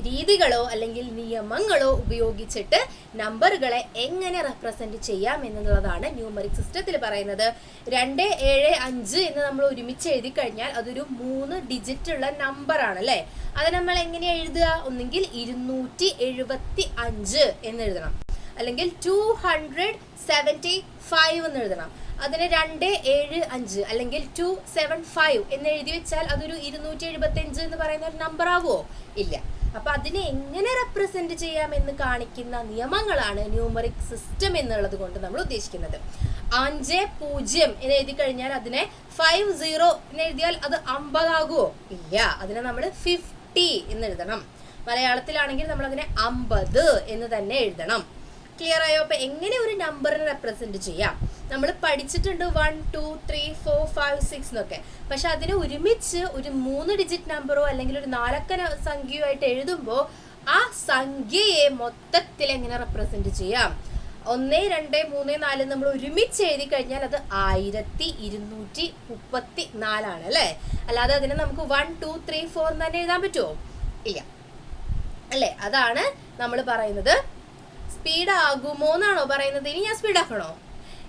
രീതികളോ അല്ലെങ്കിൽ നിയമങ്ങളോ ഉപയോഗിച്ചിട്ട് നമ്പറുകളെ എങ്ങനെ റെപ്രസെന്റ് ചെയ്യാം എന്നുള്ളതാണ് ന്യൂമറിക് സിസ്റ്റത്തിൽ പറയുന്നത്. 2, 7, 5 എന്ന് നമ്മൾ ഒരുമിച്ച് എഴുതി കഴിഞ്ഞാൽ അതൊരു 3 ഡിജിറ്റ് ഉള്ള നമ്പറാണ് അല്ലേ? അത് നമ്മൾ എങ്ങനെയാ എഴുതുക? ഒന്നെങ്കിൽ 275 എന്ന് എഴുതണം, അല്ലെങ്കിൽ 275 എന്ന് എഴുതണം. അതിന് 275 അല്ലെങ്കിൽ 275 എന്ന് എഴുതി വെച്ചാൽ അതൊരു 275 എന്ന് പറയുന്ന ഒരു നമ്പർ ആവുമോ? ഇല്ല. അപ്പൊ അതിനെ എങ്ങനെ റെപ്രസെന്റ് ചെയ്യാമെന്ന് കാണിക്കുന്ന നിയമങ്ങളാണ് ന്യൂമറിക് സിസ്റ്റം എന്നുള്ളത് കൊണ്ട് നമ്മൾ ഉദ്ദേശിക്കുന്നത്. 50 എന്ന് എഴുതി കഴിഞ്ഞാൽ അതിനെ 50 എന്ന് എഴുതിയാൽ അത് 50 ആകുമോ? ഇല്ല, അതിനെ നമ്മൾ 50 എന്ന് എഴുതണം. മലയാളത്തിലാണെങ്കിൽ നമ്മൾ അതിനെ 50 എന്ന് തന്നെ എഴുതണം. ക്ലിയർ ആയോ? അപ്പൊ എങ്ങനെ ഒരു നമ്പറിനെ റെപ്രസെന്റ് ചെയ്യാം? നമ്മൾ പഠിച്ചിട്ടുണ്ട് 1 2 3 4 5 6 എന്നൊക്കെ. പക്ഷെ അതിനെ ഒരുമിച്ച് ഒരു 3 ഡിജിറ്റ് നമ്പറോ അല്ലെങ്കിൽ ഒരു 4 അക്ക സംഖ്യയോ ആയിട്ട് എഴുതുമ്പോൾ ആ സംഖ്യയെ മൊത്തത്തിൽ എങ്ങനെ റെപ്രസെന്റ് ചെയ്യാം? 1 2 3 4 നമ്മൾ ഒരുമിച്ച് എഴുതി കഴിഞ്ഞാൽ അത് 1234 ആണ് അല്ലേ? അല്ലാതെ അതിനെ നമുക്ക് 1 2 3 4 എന്ന് തന്നെ എഴുതാൻ പറ്റുമോ? ഇല്ല അല്ലേ? അതാണ് നമ്മൾ പറയുന്നത്. സ്പീഡ് ആകുമോ എന്നാണോ പറയുന്നത്? ഇനി ഞാൻ സ്പീഡാക്കണോ?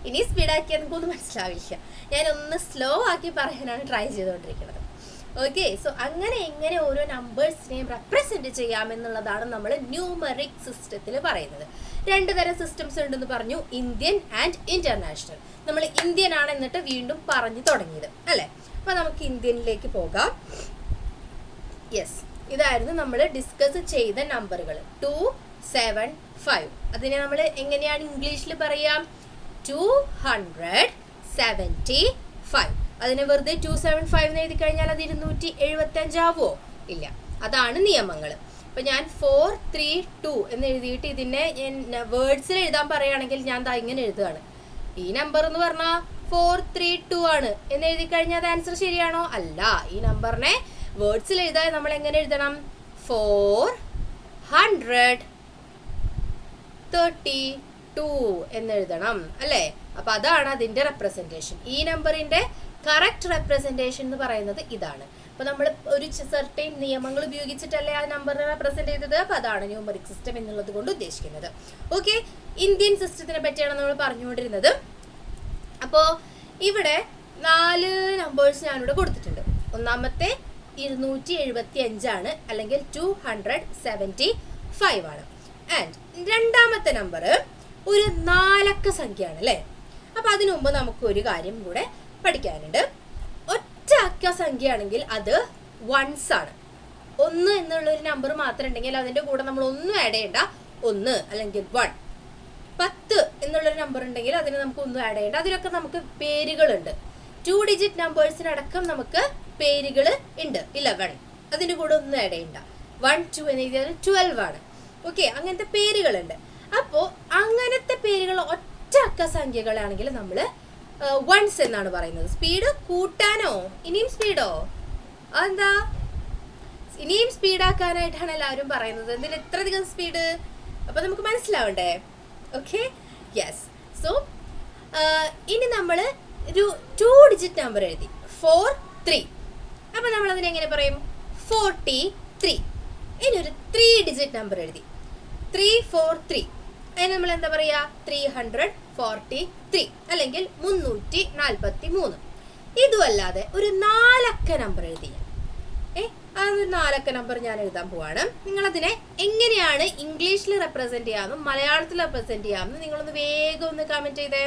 ഇനി സ്പീഡാക്കിയാൽ നമുക്കൊന്നും മനസ്സിലാവില്ല. ഞാനൊന്ന് സ്ലോ ആക്കി പറയാനാണ് ട്രൈ ചെയ്തുകൊണ്ടിരിക്കുന്നത്. ഓക്കെ, സോ അങ്ങനെ എങ്ങനെ ഓരോ നമ്പേഴ്സിനെയും റെപ്രസെന്റ് ചെയ്യാമെന്നുള്ളതാണ് നമ്മൾ ന്യൂമറിക് സിസ്റ്റത്തിൽ പറയുന്നത്. 2 തരം സിസ്റ്റംസ് ഉണ്ടെന്ന് പറഞ്ഞു, ഇന്ത്യൻ ആൻഡ് ഇന്റർനാഷണൽ. നമ്മൾ ഇന്ത്യൻ ആണ് എന്നിട്ട് വീണ്ടും പറഞ്ഞു തുടങ്ങിയത് അല്ലേ? അപ്പൊ നമുക്ക് ഇന്ത്യനിലേക്ക് പോകാം. യെസ്, ഇതായിരുന്നു നമ്മൾ ഡിസ്കസ് ചെയ്ത നമ്പറുകൾ 2 7 5. അതിനെ നമ്മൾ എങ്ങനെയാണ് ഇംഗ്ലീഷിൽ പറയാം? 275. അതിനെ വെറുതെ 275 എന്ന് എഴുതി കഴിഞ്ഞാൽ അത് 275 ആവോ? ഇല്ല. അതാണ് നിയമങ്ങൾ. അപ്പൊ ഞാൻ 432 എന്ന് എഴുതിയിട്ട് ഇതിനെ വേർഡ്സിൽ എഴുതാൻ പറയുകയാണെങ്കിൽ ഞാൻ ഇങ്ങനെ എഴുതുകയാണ്. ഈ നമ്പർ എന്ന് പറഞ്ഞാൽ 432 ആണ് എന്ന് എഴുതി കഴിഞ്ഞാൽ അത് ആൻസർ ശരിയാണോ? അല്ല. ഈ നമ്പറിനെ വേർഡ്സിൽ എഴുതാൻ നമ്മൾ എങ്ങനെ എഴുതണം? 432 എന്ന് എഴുതണം അല്ലേ? അപ്പൊ അതാണ് അതിന്റെ റെപ്രസെന്റേഷൻ. ഈ നമ്പറിന്റെ കറക്റ്റ് റെപ്രസെന്റേഷൻ എന്ന് പറയുന്നത് ഇതാണ്. അപ്പൊ നമ്മൾ ഒരു സെർട്ടൈൻ നിയമങ്ങൾ ഉപയോഗിച്ചിട്ടല്ലേ ആ നമ്പറിനെ റെപ്രസെന്റ് ചെയ്തത്. അപ്പൊ അതാണ് ന്യൂമറിക് സിസ്റ്റം എന്നുള്ളത് കൊണ്ട് ഉദ്ദേശിക്കുന്നത്. ഓക്കെ, ഇന്ത്യൻ സിസ്റ്റത്തിനെ പറ്റിയാണ് നമ്മൾ പറഞ്ഞുകൊണ്ടിരുന്നത്. അപ്പോ ഇവിടെ 4 നമ്പേഴ്സ് ഞാനിവിടെ കൊടുത്തിട്ടുണ്ട്. ഒന്നാമത്തെ 275 ആണ്, അല്ലെങ്കിൽ 275 ആണ്. ആൻഡ് രണ്ടാമത്തെ നമ്പർ ഒരു 4 അക്ക സംഖ്യയാണ് അല്ലേ? അപ്പൊ അതിനു മുമ്പ് നമുക്ക് ഒരു കാര്യം കൂടെ പഠിക്കാനുണ്ട്. ഒറ്റ അക്ക സംഖ്യ ആണെങ്കിൽ അത് വൺസ് ആണ്. 1 എന്നുള്ളൊരു നമ്പർ മാത്രം ഉണ്ടെങ്കിൽ അതിന്റെ കൂടെ നമ്മൾ ഒന്നും ആഡ് ചെയ്യണ്ട, 1 അല്ലെങ്കിൽ 1. 10 എന്നുള്ളൊരു നമ്പർ ഉണ്ടെങ്കിൽ അതിന് നമുക്ക് ഒന്നും ആഡ് ചെയ്യണ്ട. അതിനൊക്കെ നമുക്ക് പേരുകളുണ്ട്. 2 ഡിജിറ്റ് നമ്പേഴ്സിനടക്കം നമുക്ക് പേരുകൾ ഉണ്ട്. 11, അതിന്റെ കൂടെ ഒന്നും ആഡ് ചെയ്യണ്ട. 1 2 എന്ന് എഴുതിയാൽ 12 ആണ്. ഓക്കെ, അങ്ങനത്തെ പേരുകളുണ്ട്. അപ്പോൾ അങ്ങനത്തെ പേരുകൾ ഒറ്റ അക്ക സംഖ്യകളാണെങ്കിൽ നമ്മൾ വൺസ് എന്നാണ് പറയുന്നത്. സ്പീഡ് കൂട്ടാനോ ഇനിയും സ്പീഡോ? അതെന്താ? ഇനിയും സ്പീഡാക്കാനായിട്ടാണ് എല്ലാവരും പറയുന്നത്. എന്തിന് ഇത്രയധികം സ്പീഡ്? അപ്പൊ നമുക്ക് മനസ്സിലാവണ്ടേ? Okay, yes. സോ ഇനി നമ്മൾ ഒരു 2 ഡിജിറ്റ് നമ്പർ എഴുതി 43. അപ്പൊ നമ്മൾ അതിനെ എങ്ങനെ പറയും? 43. ഇനി ഒരു 3 ഡിജിറ്റ് നമ്പർ എഴുതി 343. അതിന് നമ്മൾ എന്താ പറയാ? 343 അല്ലെങ്കിൽ 343. ഇതുമല്ലാതെ ഒരു 4 അക്ക നമ്പർ എഴുതി. അതൊരു 4 അക്ക നമ്പർ ഞാൻ എഴുതാൻ പോവാണ്. നിങ്ങൾ അതിനെ എങ്ങനെയാണ് ഇംഗ്ലീഷിൽ റെപ്രസെന്റ് ചെയ്യാമെന്നും മലയാളത്തിൽ റെപ്രസെന്റ് ചെയ്യാമെന്നും നിങ്ങളൊന്ന് വേഗം ഒന്ന് കമന്റ് ചെയ്തേ.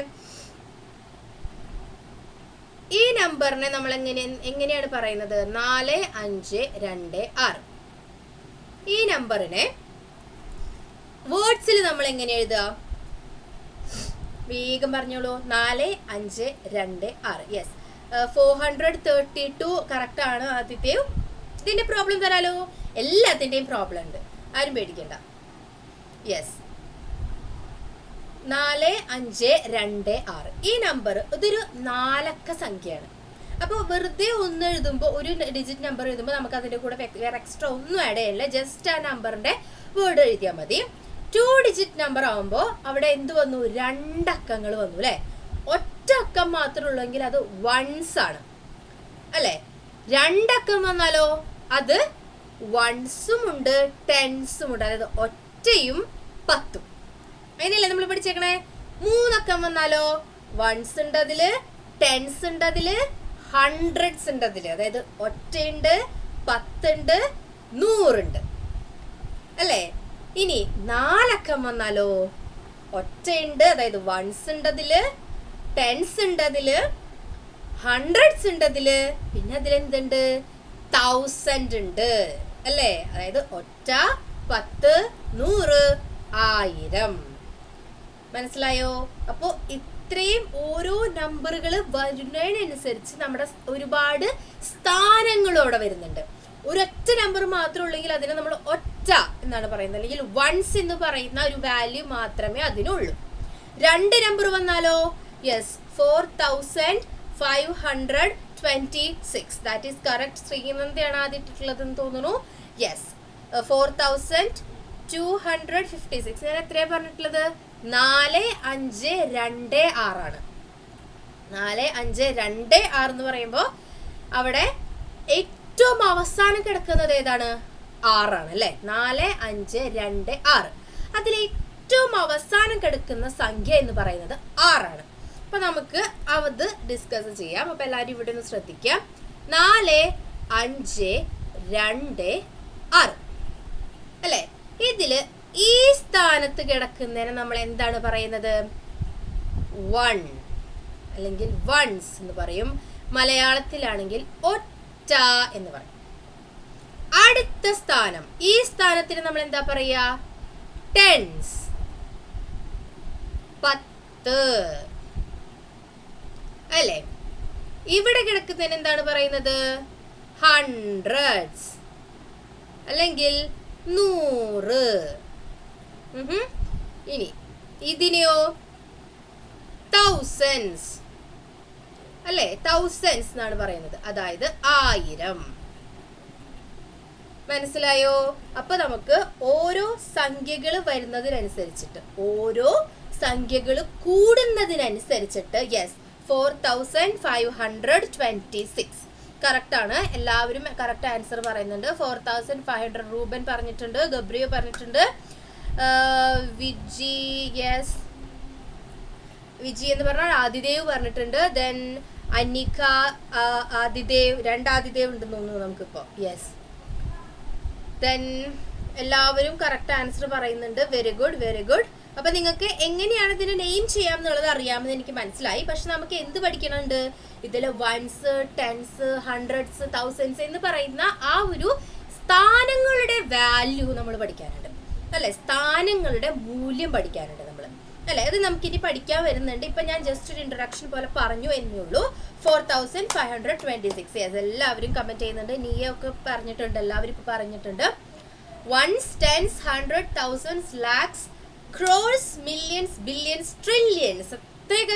ഈ നമ്പറിനെ നമ്മൾ എങ്ങനെയാണ് പറയുന്നത്? 4 5 2 6. ഈ നമ്പറിനെ വേർഡ്സിൽ നമ്മൾ എങ്ങനെ എഴുതുക? വേഗം പറഞ്ഞോളൂ. 4 5 2 6. യെസ്, 432 കറക്റ്റ് ആണ്. ആദ്യത്തെയും ഇതിന്റെ പ്രോബ്ലം തരാലോ. എല്ലാത്തിന്റെയും പ്രോബ്ലം ഉണ്ട്, ആരും പേടിക്കണ്ട. യെസ്, 4 5 2 6. ഈ നമ്പർ ഇതൊരു 4 അക്ക സംഖ്യയാണ്. അപ്പോൾ വെറുതെ ഒന്ന് എഴുതുമ്പോൾ, ഒരു ഡിജിറ്റ് നമ്പർ എഴുതുമ്പോൾ നമുക്ക് അതിന്റെ കൂടെ വേറെ എക്സ്ട്രാ ഒന്നും ആഡ് ചെയ്യില്ല. ജസ്റ്റ് ആ നമ്പറിന്റെ വേർഡ് എഴുതിയാൽ മതി. 2 ഡിജിറ്റ് നമ്പർ ആവുമ്പോൾ അവിടെ എന്ത് വന്നു? 2 അക്കങ്ങൾ വന്നു അല്ലെ? ഒറ്റ അക്കം മാത്രമേ ഉള്ളെങ്കിൽ അത് വൺസ് ആണ് അല്ലെ? 2 അക്കം വന്നാലോ അത് വൺസും ഉണ്ട് ടെൻസും ഉണ്ട്. അതായത് ഒറ്റയും 10ഉം. അതിനല്ലേ നമ്മൾ പഠിച്ചേക്കണേ. 3 അക്കം വന്നാലോ വൺസ് ഉണ്ട് അതില്, ടെൻസ് ഉണ്ട് അതില്, ഹൺഡ്രഡ്സ് ഉണ്ട് അതില്. അതായത് ഒറ്റയുണ്ട്, 10 ഉണ്ട്, 100 ഉണ്ട് അല്ലേ? ഇനി 4 അക്കം വന്നാലോ ഒറ്റയുണ്ട്, അതായത് വൺസ് ഉണ്ട് അതില്, ടെൻസ് ഉണ്ട് അതില്, ഹൺഡ്രഡ്സ് ഉണ്ട് അതില്, പിന്നെ അതിലെന്തുണ്ട്? 1000 ഉണ്ട്. അല്ലേ? അതായത് ഒറ്റ, 10, 100, 1000. മനസ്സിലായോ? അപ്പോ ഇത്രയും ഓരോ നമ്പറുകൾ വരുന്നതിനനുസരിച്ച് നമ്മുടെ ഒരുപാട് സ്ഥാനങ്ങളോടെ വരുന്നുണ്ട്. ഒരൊറ്റ നമ്പർ മാത്രം ഉള്ളെങ്കിൽ അതിനെ നമ്മൾ ഒറ്റ എന്നാണ് പറയുന്നത്, അല്ലെങ്കിൽ വൺസ് എന്ന് പറയുന്ന ഒരു വാല്യൂ മാത്രമേ അതിനുള്ളൂ. 2 നമ്പർ വന്നാലോ? യെസ്, 4526. That is correct. ശ്രീനന്ദയാണ് ആദ്യം ഇട്ടിട്ടുള്ളതെന്ന് തോന്നുന്നു. യെസ്, 4256. ഞാൻ എത്രയാണ് പറഞ്ഞിട്ടുള്ളത്? 4526 ആണ്. 4526 എന്ന് പറയുമ്പോൾ അവിടെ ഏറ്റവും അവസാനം കിടക്കുന്നത് ഏതാണ്? 6 ആണ് അല്ലെ? 4526. അതിൽ ഏറ്റവും അവസാനം കിടക്കുന്ന സംഖ്യ എന്ന് പറയുന്നത് 6 ആണ്. അപ്പൊ നമുക്ക് അത് ഡിസ്കസ് ചെയ്യാം. അപ്പൊ എല്ലാവരും ഇവിടെ ഒന്ന് ശ്രദ്ധിക്കാം. 4526 അല്ലെ? ഇതില് ഈ സ്ഥാനത്ത് കിടക്കുന്നതിന് നമ്മൾ എന്താണ് പറയുന്നത്? 1 അല്ലെങ്കിൽ വൺസ് എന്ന് പറയും. മലയാളത്തിലാണെങ്കിൽ ഒറ്റ എന്ന് പറയും. അടുത്ത സ്ഥാനം, ഈ സ്ഥാനത്തിന് നമ്മൾ എന്താ പറയാ? ടെൻസ്, 10 അല്ലേ? ഇവിടെ കിടക്കുന്നതിന് എന്താണ് പറയുന്നത്? ഹൺഡ്രഡ്സ് അല്ലെങ്കിൽ 100. ഇനി ഇതിനെയോ? തൗസൻഡ്സ് അല്ലേ? തൗസൻഡ്സ് എന്നാണ് പറയുന്നത്, അതായത് 1000. മനസ്സിലായോ? അപ്പൊ നമുക്ക് ഓരോ സംഖ്യകൾ വരുന്നതിനനുസരിച്ചിട്ട്, ഓരോ സംഖ്യകൾ കൂടുന്നതിനനുസരിച്ചിട്ട്, യെസ്, 4526 കറക്റ്റ് ആണ്. എല്ലാവരും കറക്റ്റ് ആൻസർ പറയുന്നുണ്ട്. 4500 റൂബൻ പറഞ്ഞിട്ടുണ്ട്, ഗബ്രിയോ പറഞ്ഞിട്ടുണ്ട്, വിജി, യെസ്, വിജി എന്ന് പറഞ്ഞാൽ ആദിദേവ് പറഞ്ഞിട്ടുണ്ട്. ദെൻ അനിക, ആദിദേവ്, 2 ആദിദേവ് ഉണ്ടെന്ന് തോന്നുന്നു നമുക്കിപ്പോ. യെസ്, ദെൻ എല്ലാവരും കറക്റ്റ് ആൻസർ പറയുന്നുണ്ട്. Very good, very good. അപ്പൊ നിങ്ങൾക്ക് എങ്ങനെയാണ് ഇതിനെ നെയിം ചെയ്യാം എന്നുള്ളത് അറിയാമെന്ന് എനിക്ക് മനസ്സിലായി. പക്ഷെ നമുക്ക് എന്ത് പഠിക്കണുണ്ട്? ഇതിൽ വൺസ്, ടെൻസ്, ഹൺഡ്രഡ്സ്, തൗസൻഡ്സ് എന്ന് പറയുന്ന ആ ഒരു സ്ഥാനങ്ങളുടെ വാല്യൂ നമ്മൾ പഠിക്കാനുണ്ട് അല്ലെ? സ്ഥാനങ്ങളുടെ മൂല്യം പഠിക്കാനുണ്ട് നമ്മൾ അല്ലെ? അത് നമുക്കിനി പഠിക്കാൻ വരുന്നുണ്ട്. ഇപ്പൊ ഞാൻ ജസ്റ്റ് ഒരു ഇൻട്രൊഡക്ഷൻ പോലെ പറഞ്ഞു എന്നേ ഉള്ളൂ. 4526. യെസ്, എല്ലാവരും കമന്റ് ചെയ്യുന്നുണ്ട്. നീയൊക്കെ പറഞ്ഞിട്ടുണ്ട്, എല്ലാവരും ഇപ്പൊ പറഞ്ഞിട്ടുണ്ട്. Ones, tens, hundred, thousands, lakhs, crores, millions, billions, trillions, ഇത്രയൊക്കെ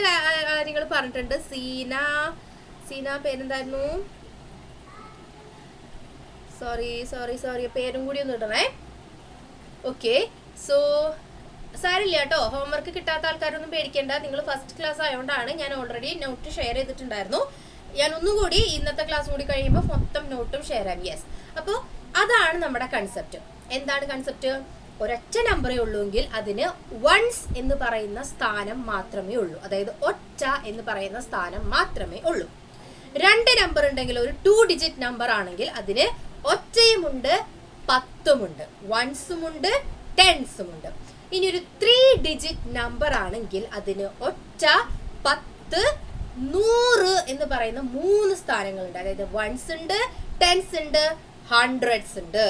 കാര്യങ്ങൾ പറഞ്ഞിട്ടുണ്ട്. സീന പേരെന്തായിരുന്നു? സോറി, പേരും കൂടി ഒന്ന് ഇടണേ. ഓക്കെ, സോ സാരില്ല കേട്ടോ, ഹോംവർക്ക് കിട്ടാത്ത ആൾക്കാരൊന്നും പേടിക്കേണ്ട. നിങ്ങൾ ഫസ്റ്റ് ക്ലാസ് ആയതുകൊണ്ടാണ്. ഞാൻ ഓൾറെഡി നോട്ട് ഷെയർ ചെയ്തിട്ടുണ്ടായിരുന്നു. ഞാൻ ഒന്നുകൂടി ഇന്നത്തെ ക്ലാസ് കൂടി കഴിയുമ്പോൾ മൊത്തം നോട്ടും ഷെയർ ആവും. യെസ്, അപ്പോൾ അതാണ് നമ്മുടെ കൺസെപ്റ്റ്. എന്താണ് കൺസെപ്റ്റ്? ഒരൊറ്റ നമ്പറേ ഉള്ളൂവെങ്കിൽ അതിന് വൺസ് എന്ന് പറയുന്ന സ്ഥാനം മാത്രമേ ഉള്ളൂ, അതായത് ഒറ്റ എന്ന് പറയുന്ന സ്ഥാനം മാത്രമേ ഉള്ളൂ. 2 നമ്പർ ഉണ്ടെങ്കിൽ, ഒരു 2 ഡിജിറ്റ് നമ്പർ ആണെങ്കിൽ അതിന് ഒറ്റയുമുണ്ട്, 10ഉമുണ്ട്, വൺസുമുണ്ട്, ടെൻസുമുണ്ട്. ഇനി ഒരു 3 ഡിജിറ്റ് നമ്പർ ആണെങ്കിൽ അതിന് ഒറ്റ, 10, 100 എന്ന് പറയുന്ന 3 സ്ഥാനങ്ങളുണ്ട്. അതായത് വൺസ് ഉണ്ട്, ടെൻസ് ഉണ്ട്, ഹൺഡ്രഡ്സ് ഉണ്ട്.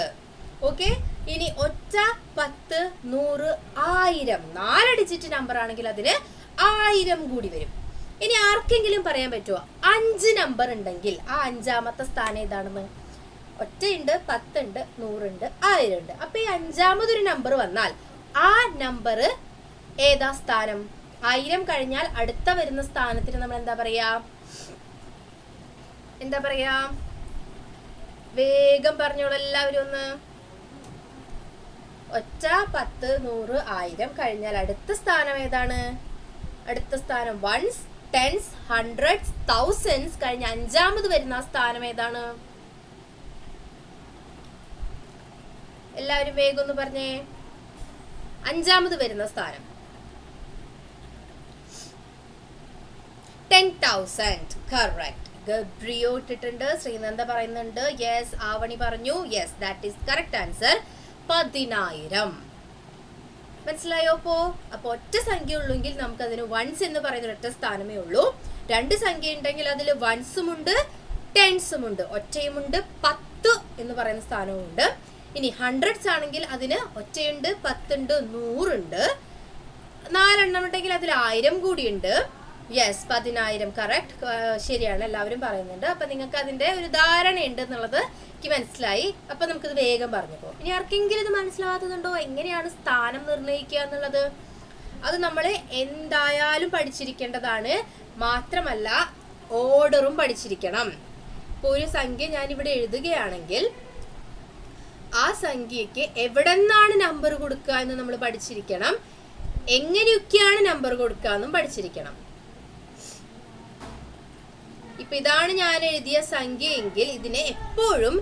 ഓക്കെ, ഇനി ഒറ്റ, 10, 100, 1000 4 ഡിജിറ്റ് നമ്പർ ആണെങ്കിൽ അതിന് 1000 കൂടി വരും. ഇനി ആർക്കെങ്കിലും പറയാൻ പറ്റുമോ 5 നമ്പർ ഉണ്ടെങ്കിൽ ആ 5ാമത്തെ സ്ഥാനം ഏതാണെന്ന്? ഒറ്റയുണ്ട്, 10 ഉണ്ട്, 100 ഉണ്ട്, 1000 ഉണ്ട്. അപ്പൊ ഈ 5ാമതൊരു നമ്പർ വന്നാൽ ആ നമ്പർ ഏതാ സ്ഥാനം? 1000 കഴിഞ്ഞാൽ അടുത്ത വരുന്ന സ്ഥാനത്തിന് നമ്മൾ എന്താ പറയാ? വേഗം പറഞ്ഞോളൂ എല്ലാവരും ഒന്ന്. ഒറ്റ, 10, 100, 1000 കഴിഞ്ഞാൽ അടുത്ത സ്ഥാനം ഏതാണ്? അടുത്ത സ്ഥാനം വൺസ്, ടെൻസ്, ഹൺഡ്രഡ്സ്, തൗസൻഡ്സ് കഴിഞ്ഞ 5ാമത് വരുന്ന സ്ഥാനം ഏതാണ്? എല്ലാവരും വേഗം ഒന്ന് പറഞ്ഞേ. 5ാമത് വരുന്ന സ്ഥാനം 10,000. കറക്റ്റ്. ഗബ്രിയോ ഇട്ടിട്ടുണ്ട്, ശ്രീനന്ദ പറയുന്നുണ്ട്, യെസ്, ആവണി പറഞ്ഞു, yes, that is correct answer. 10,000. മനസ്സിലായോ? അപ്പോ ഒറ്റ സംഖ്യ ഉള്ളെങ്കിൽ നമുക്ക് അതിന് വൺസ് എന്ന് പറയുന്ന ഒറ്റ സ്ഥാനമേ ഉള്ളൂ. 2 സംഖ്യ ഉണ്ടെങ്കിൽ അതിൽ വൺസുമുണ്ട്, ടെൻസുമുണ്ട്, ഒറ്റയുമുണ്ട്, 10 10 എന്ന് പറയുന്ന സ്ഥാനവും ഉണ്ട്. ഇനി ഹൺഡ്രഡ്സ് ആണെങ്കിൽ അതിന് ഒറ്റയുണ്ട്, 10 ഉണ്ട്, 100 ഉണ്ട്. 4 എണ്ണം ഉണ്ടെങ്കിൽ അതിൽ 1000 കൂടിയുണ്ട്. യെസ്, 10,000 കറക്റ്റ്, ശരിയാണ്, എല്ലാവരും പറയുന്നുണ്ട്. അപ്പൊ നിങ്ങൾക്ക് അതിന്റെ ഒരു ധാരണ ഉണ്ട് എന്നുള്ളത് എനിക്ക് മനസ്സിലായി. അപ്പൊ നമുക്കിത് വേഗം പറഞ്ഞു പോകും. ഇനി ആർക്കെങ്കിലും ഇത് മനസ്സിലാകാത്തതുണ്ടോ എങ്ങനെയാണ് സ്ഥാനം നിർണ്ണയിക്കുക എന്നുള്ളത്? അത് നമ്മൾ എന്തായാലും പഠിച്ചിരിക്കേണ്ടതാണ്. മാത്രമല്ല ഓർഡറും പഠിച്ചിരിക്കണം. ഇപ്പോൾ ഒരു സംഖ്യ ഞാനിവിടെ എഴുതുകയാണെങ്കിൽ ആ സംഖ്യക്ക് എവിടെ നിന്നാണ് നമ്പർ കൊടുക്കുക എന്ന് നമ്മൾ പഠിച്ചിരിക്കണം. എങ്ങനെയൊക്കെയാണ് നമ്പർ കൊടുക്കുക എന്നും പഠിച്ചിരിക്കണം. ഇപ്പൊ ഇതാണ് ഞാൻ എഴുതിയ സംഖ്യ എങ്കിൽ ഇതിനെ എപ്പോഴും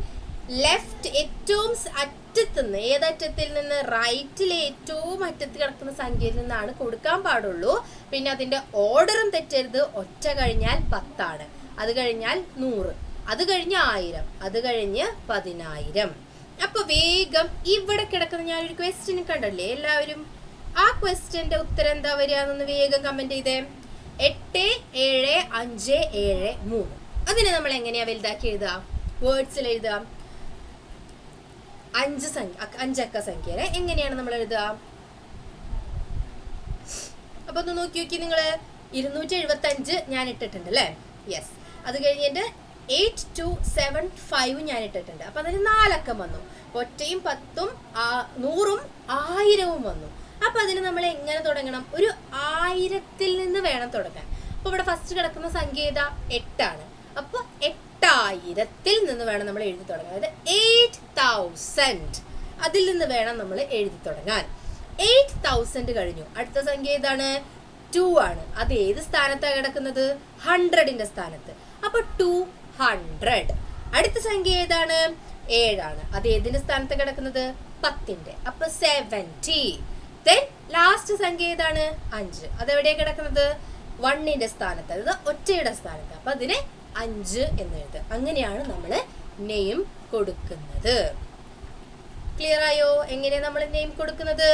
ലെഫ്റ്റ് ഏറ്റവും അറ്റത്ത് നിന്ന്, ഏതറ്റത്തിൽ നിന്ന്, റൈറ്റിലെ ഏറ്റവും അറ്റത്ത് കിടക്കുന്ന സംഖ്യയിൽ നിന്നാണ് കൊടുക്കാൻ പാടുള്ളൂ. പിന്നെ അതിന്റെ ഓർഡറും തെറ്റരുത്. ഒറ്റ കഴിഞ്ഞാൽ 10, അത് കഴിഞ്ഞാൽ 100, അത് കഴിഞ്ഞ് 1000, അത് കഴിഞ്ഞ് 10,000. അപ്പൊ വേഗം ഇവിടെ കിടക്കുന്ന ഞാനൊരു ക്വസ്റ്റ്യൻ കണ്ടല്ലേ എല്ലാവരും? ആ ക്വസ്റ്റ്യന്റെ ഉത്തരം എന്താ വരിക എന്നൊന്ന് വേഗം കമന്റ് ചെയ്തേ. 8, 7, 5, 7, 3. അതിനെ നമ്മൾ എങ്ങനെയാ വലുതാക്കി എഴുതാം? വേർഡ്സിൽ എഴുതാം. 5 അക്ക സംഖ്യനെ എങ്ങനെയാണ് നമ്മൾ എഴുതുക? അപ്പൊ ഒന്ന് നോക്കി നിങ്ങള്. 275 ഞാൻ ഇട്ടിട്ടുണ്ട് അല്ലേ? യെസ്. അത് കഴിഞ്ഞിട്ട് 8275 ഞാൻ ഇട്ടിട്ടുണ്ട്. അപ്പൊ അതിന് 4 അക്കം വന്നു. ഒറ്റയും 10ഉം 100ഉം 1000ഉം വന്നു. അപ്പൊ അതിന് നമ്മൾ എങ്ങനെ തുടങ്ങണം? ഒരു 1000ത്തിൽ നിന്ന് വേണം തുടങ്ങാൻ. അപ്പൊ ഇവിടെ ഫസ്റ്റ് കിടക്കുന്ന സംഖ്യ ഏതാ? 8 ആണ്. അപ്പൊ 8000ത്തിൽ നിന്ന് വേണം നമ്മൾ എഴുതി തുടങ്ങാൻ. അതായത് 8000 അതിൽ നിന്ന് വേണം നമ്മൾ എഴുതി തുടങ്ങാൻ. 8000 കഴിഞ്ഞു. അടുത്ത സംഖ്യ ഏതാണ്? 2 ആണ്. അത് ഏത് സ്ഥാനത്താണ് കിടക്കുന്നത്? 100ന്റെ സ്ഥാനത്ത്. അപ്പൊ 200. അടുത്ത സംഖ്യ ഏതാണ്? 7 ആണ്. അത് ഏതിന്റെ സ്ഥാനത്ത് കിടക്കുന്നത്? 10ന്റെ. അപ്പൊ 70. ദെൻ ലാസ്റ്റ് സംഖ്യ ഏതാണ്? 5. അതെവിടെയാണ് കിടക്കുന്നത്? 1ന്റെ സ്ഥാനത്ത്, അതായത് ഒറ്റയുടെ സ്ഥാനത്ത്. അപ്പൊ അതിന് 5 എന്ന് എഴുതുക. അങ്ങനെയാണ് നമ്മൾ നെയിം കൊടുക്കുന്നത്. ക്ലിയർ ആയോ എങ്ങനെയാണ് നമ്മൾ നെയിം കൊടുക്കുന്നത്?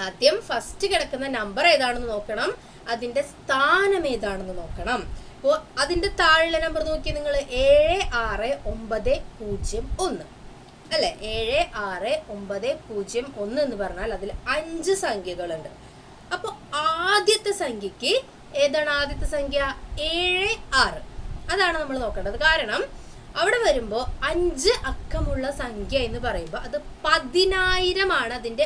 ആദ്യം ഫസ്റ്റ് കിടക്കുന്ന നമ്പർ ഏതാണെന്ന് നോക്കണം, അതിന്റെ സ്ഥാനം ഏതാണെന്ന് നോക്കണം. അപ്പോൾ അതിന്റെ താഴെ നമ്പർ നോക്കി നിങ്ങൾ. 76901 അല്ലെ? 76901 എന്ന് പറഞ്ഞാൽ അതിൽ 5 സംഖ്യകളുണ്ട്. അപ്പൊ ആദ്യത്തെ സംഖ്യക്ക് ഏതാണ് ആദ്യത്തെ സംഖ്യ? 76. അതാണ് നമ്മൾ നോക്കേണ്ടത്. കാരണം അവിടെ വരുമ്പോ 5 അക്കമുള്ള സംഖ്യ എന്ന് പറയുമ്പോൾ അത് 10,000 ആണ് അതിന്റെ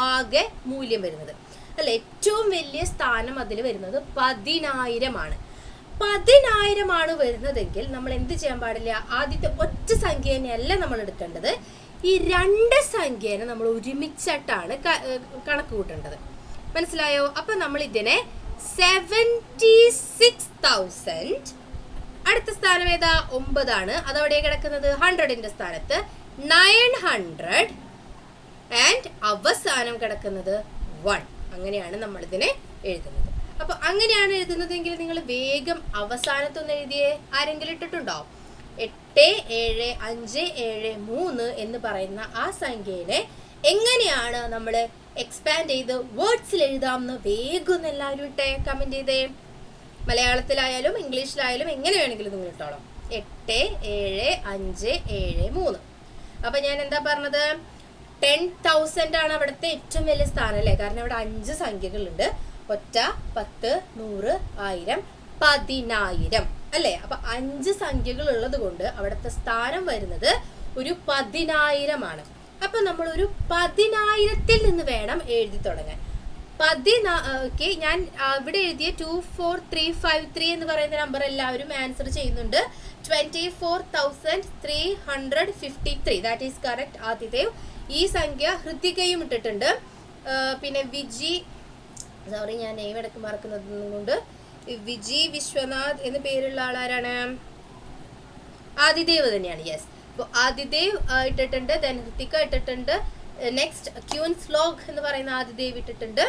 ആകെ മൂല്യം വരുന്നത് അല്ലെ? ഏറ്റവും വലിയ സ്ഥാനം അതിൽ വരുന്നത് 10,000 ആണ്. 10,000 ആണ് വരുന്നതെങ്കിൽ നമ്മൾ എന്ത് ചെയ്യാൻ പാടില്ല? ആദ്യത്തെ ഒറ്റ സംഖ്യനെയല്ല നമ്മൾ എടുക്കേണ്ടത്, ഈ 2 സംഖ്യനെ നമ്മൾ ഒരുമിച്ചിട്ടാണ് കണക്ക് കൂട്ടേണ്ടത്. മനസ്സിലായോ? അപ്പൊ നമ്മൾ ഇതിനെ 76,000. അടുത്ത സ്ഥാനം ഏതാ? 9 ആണ്. അതവിടെ കിടക്കുന്നത് 100ന്റെ സ്ഥാനത്ത്. 900 ആൻഡ് അവസാനം കിടക്കുന്നത് 1. അങ്ങനെയാണ് നമ്മൾ ഇതിനെ എഴുതുന്നത്. അപ്പൊ അങ്ങനെയാണ് എഴുതുന്നതെങ്കിൽ നിങ്ങൾ വേഗം അവസാനത്തൊന്ന് എഴുതിയേ. ആരെങ്കിലും ഇട്ടിട്ടുണ്ടോ? 8753 എന്ന് പറയുന്ന ആ സംഖ്യയെ എങ്ങനെയാണ് നമ്മൾ എക്സ്പാൻഡ് ചെയ്ത് വേർഡ്സിൽ എഴുതാമെന്ന് വേഗം എല്ലാവരും ഇട്ടേ, കമന്റ് ചെയ്തേ. മലയാളത്തിലായാലും ഇംഗ്ലീഷിലായാലും എങ്ങനെ വേണമെങ്കിലും നിങ്ങൾ ഇട്ടോളാം. 8753. അപ്പൊ ഞാൻ എന്താ പറഞ്ഞത്? 10,000 ആണ് അവിടുത്തെ ഏറ്റവും വലിയ സ്ഥാനം അല്ലേ? കാരണം അവിടെ 5 സംഖ്യകളുണ്ട്. ഒറ്റ, 10, 100, 1000, 10,000 അല്ലേ? അപ്പൊ 5 സംഖ്യകൾ ഉള്ളത് കൊണ്ട് അവിടുത്തെ സ്ഥാനം വരുന്നത് ഒരു 10,000 ആണ്. അപ്പൊ നമ്മൾ ഒരു 10,000ത്തിൽ നിന്ന് വേണം എഴുതി തുടങ്ങാൻ. ഞാൻ ഇവിടെ എഴുതിയ 24353 എന്ന് പറയുന്ന നമ്പർ എല്ലാവരും ആൻസർ ചെയ്യുന്നുണ്ട്. 24,353. That is correct Adidev. ഈ സംഖ്യ ഹൃതികയും ഇട്ടിട്ടുണ്ട്. പിന്നെ സോറി ഞാൻ നെയിം ഇടയ്ക്ക് മറക്കുന്നത് കൊണ്ട്. വിജി വിശ്വനാഥ് എന്ന് പേരുള്ള ആളാരാണ്? ആദിദേവ് തന്നെയാണ്. യെസ്. അപ്പോൾ ആദിദേവ് ഇട്ടിട്ടുണ്ട്. ദെൻ ഹൃതിക ഇട്ടിട്ടുണ്ട്. നെക്സ്റ്റ് ക്യൂൻസ് വ്ലോഗ് എന്ന് പറയുന്ന ആദിദേവ് ഇട്ടിട്ടുണ്ട്.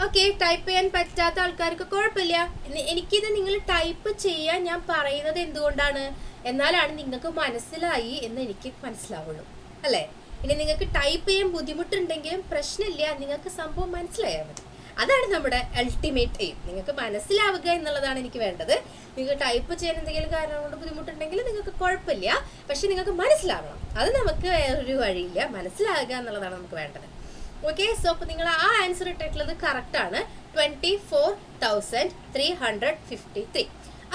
ഓക്കെ, ടൈപ്പ് ചെയ്യാൻ പറ്റാത്ത ആൾക്കാർക്ക് കുഴപ്പമില്ല. എനിക്കിത് നിങ്ങൾ ടൈപ്പ് ചെയ്യാൻ ഞാൻ പറയുന്നത് എന്തുകൊണ്ടാണ്? എന്നാലാണ് നിങ്ങൾക്ക് മനസ്സിലായി എന്ന് എനിക്ക് മനസ്സിലാവുള്ളൂ അല്ലേ? ഇനി നിങ്ങൾക്ക് ടൈപ്പ് ചെയ്യാൻ ബുദ്ധിമുട്ടുണ്ടെങ്കിലും പ്രശ്നമില്ല, നിങ്ങൾക്ക് സംഭവം മനസ്സിലായാൽ മതി. അതാണ് നമ്മുടെ അൾട്ടിമേറ്റ് എയിം. നിങ്ങൾക്ക് മനസ്സിലാവുക എന്നുള്ളതാണ് എനിക്ക് വേണ്ടത്. നിങ്ങൾക്ക് ടൈപ്പ് ചെയ്യാൻ എന്തെങ്കിലും കാരണം കൊണ്ട് ബുദ്ധിമുട്ടുണ്ടെങ്കിൽ നിങ്ങൾക്ക് കുഴപ്പമില്ല, പക്ഷെ നിങ്ങൾക്ക് മനസ്സിലാവണം. അത് നമുക്ക് വേറൊരു വഴിയില്ല, മനസ്സിലാവുക എന്നുള്ളതാണ് നമുക്ക് വേണ്ടത്. ഓക്കെ, സോ അപ്പോൾ നിങ്ങൾ ആ ആൻസർ ഇട്ടിട്ടുള്ളത് കറക്റ്റ് ആണ്, 24,353.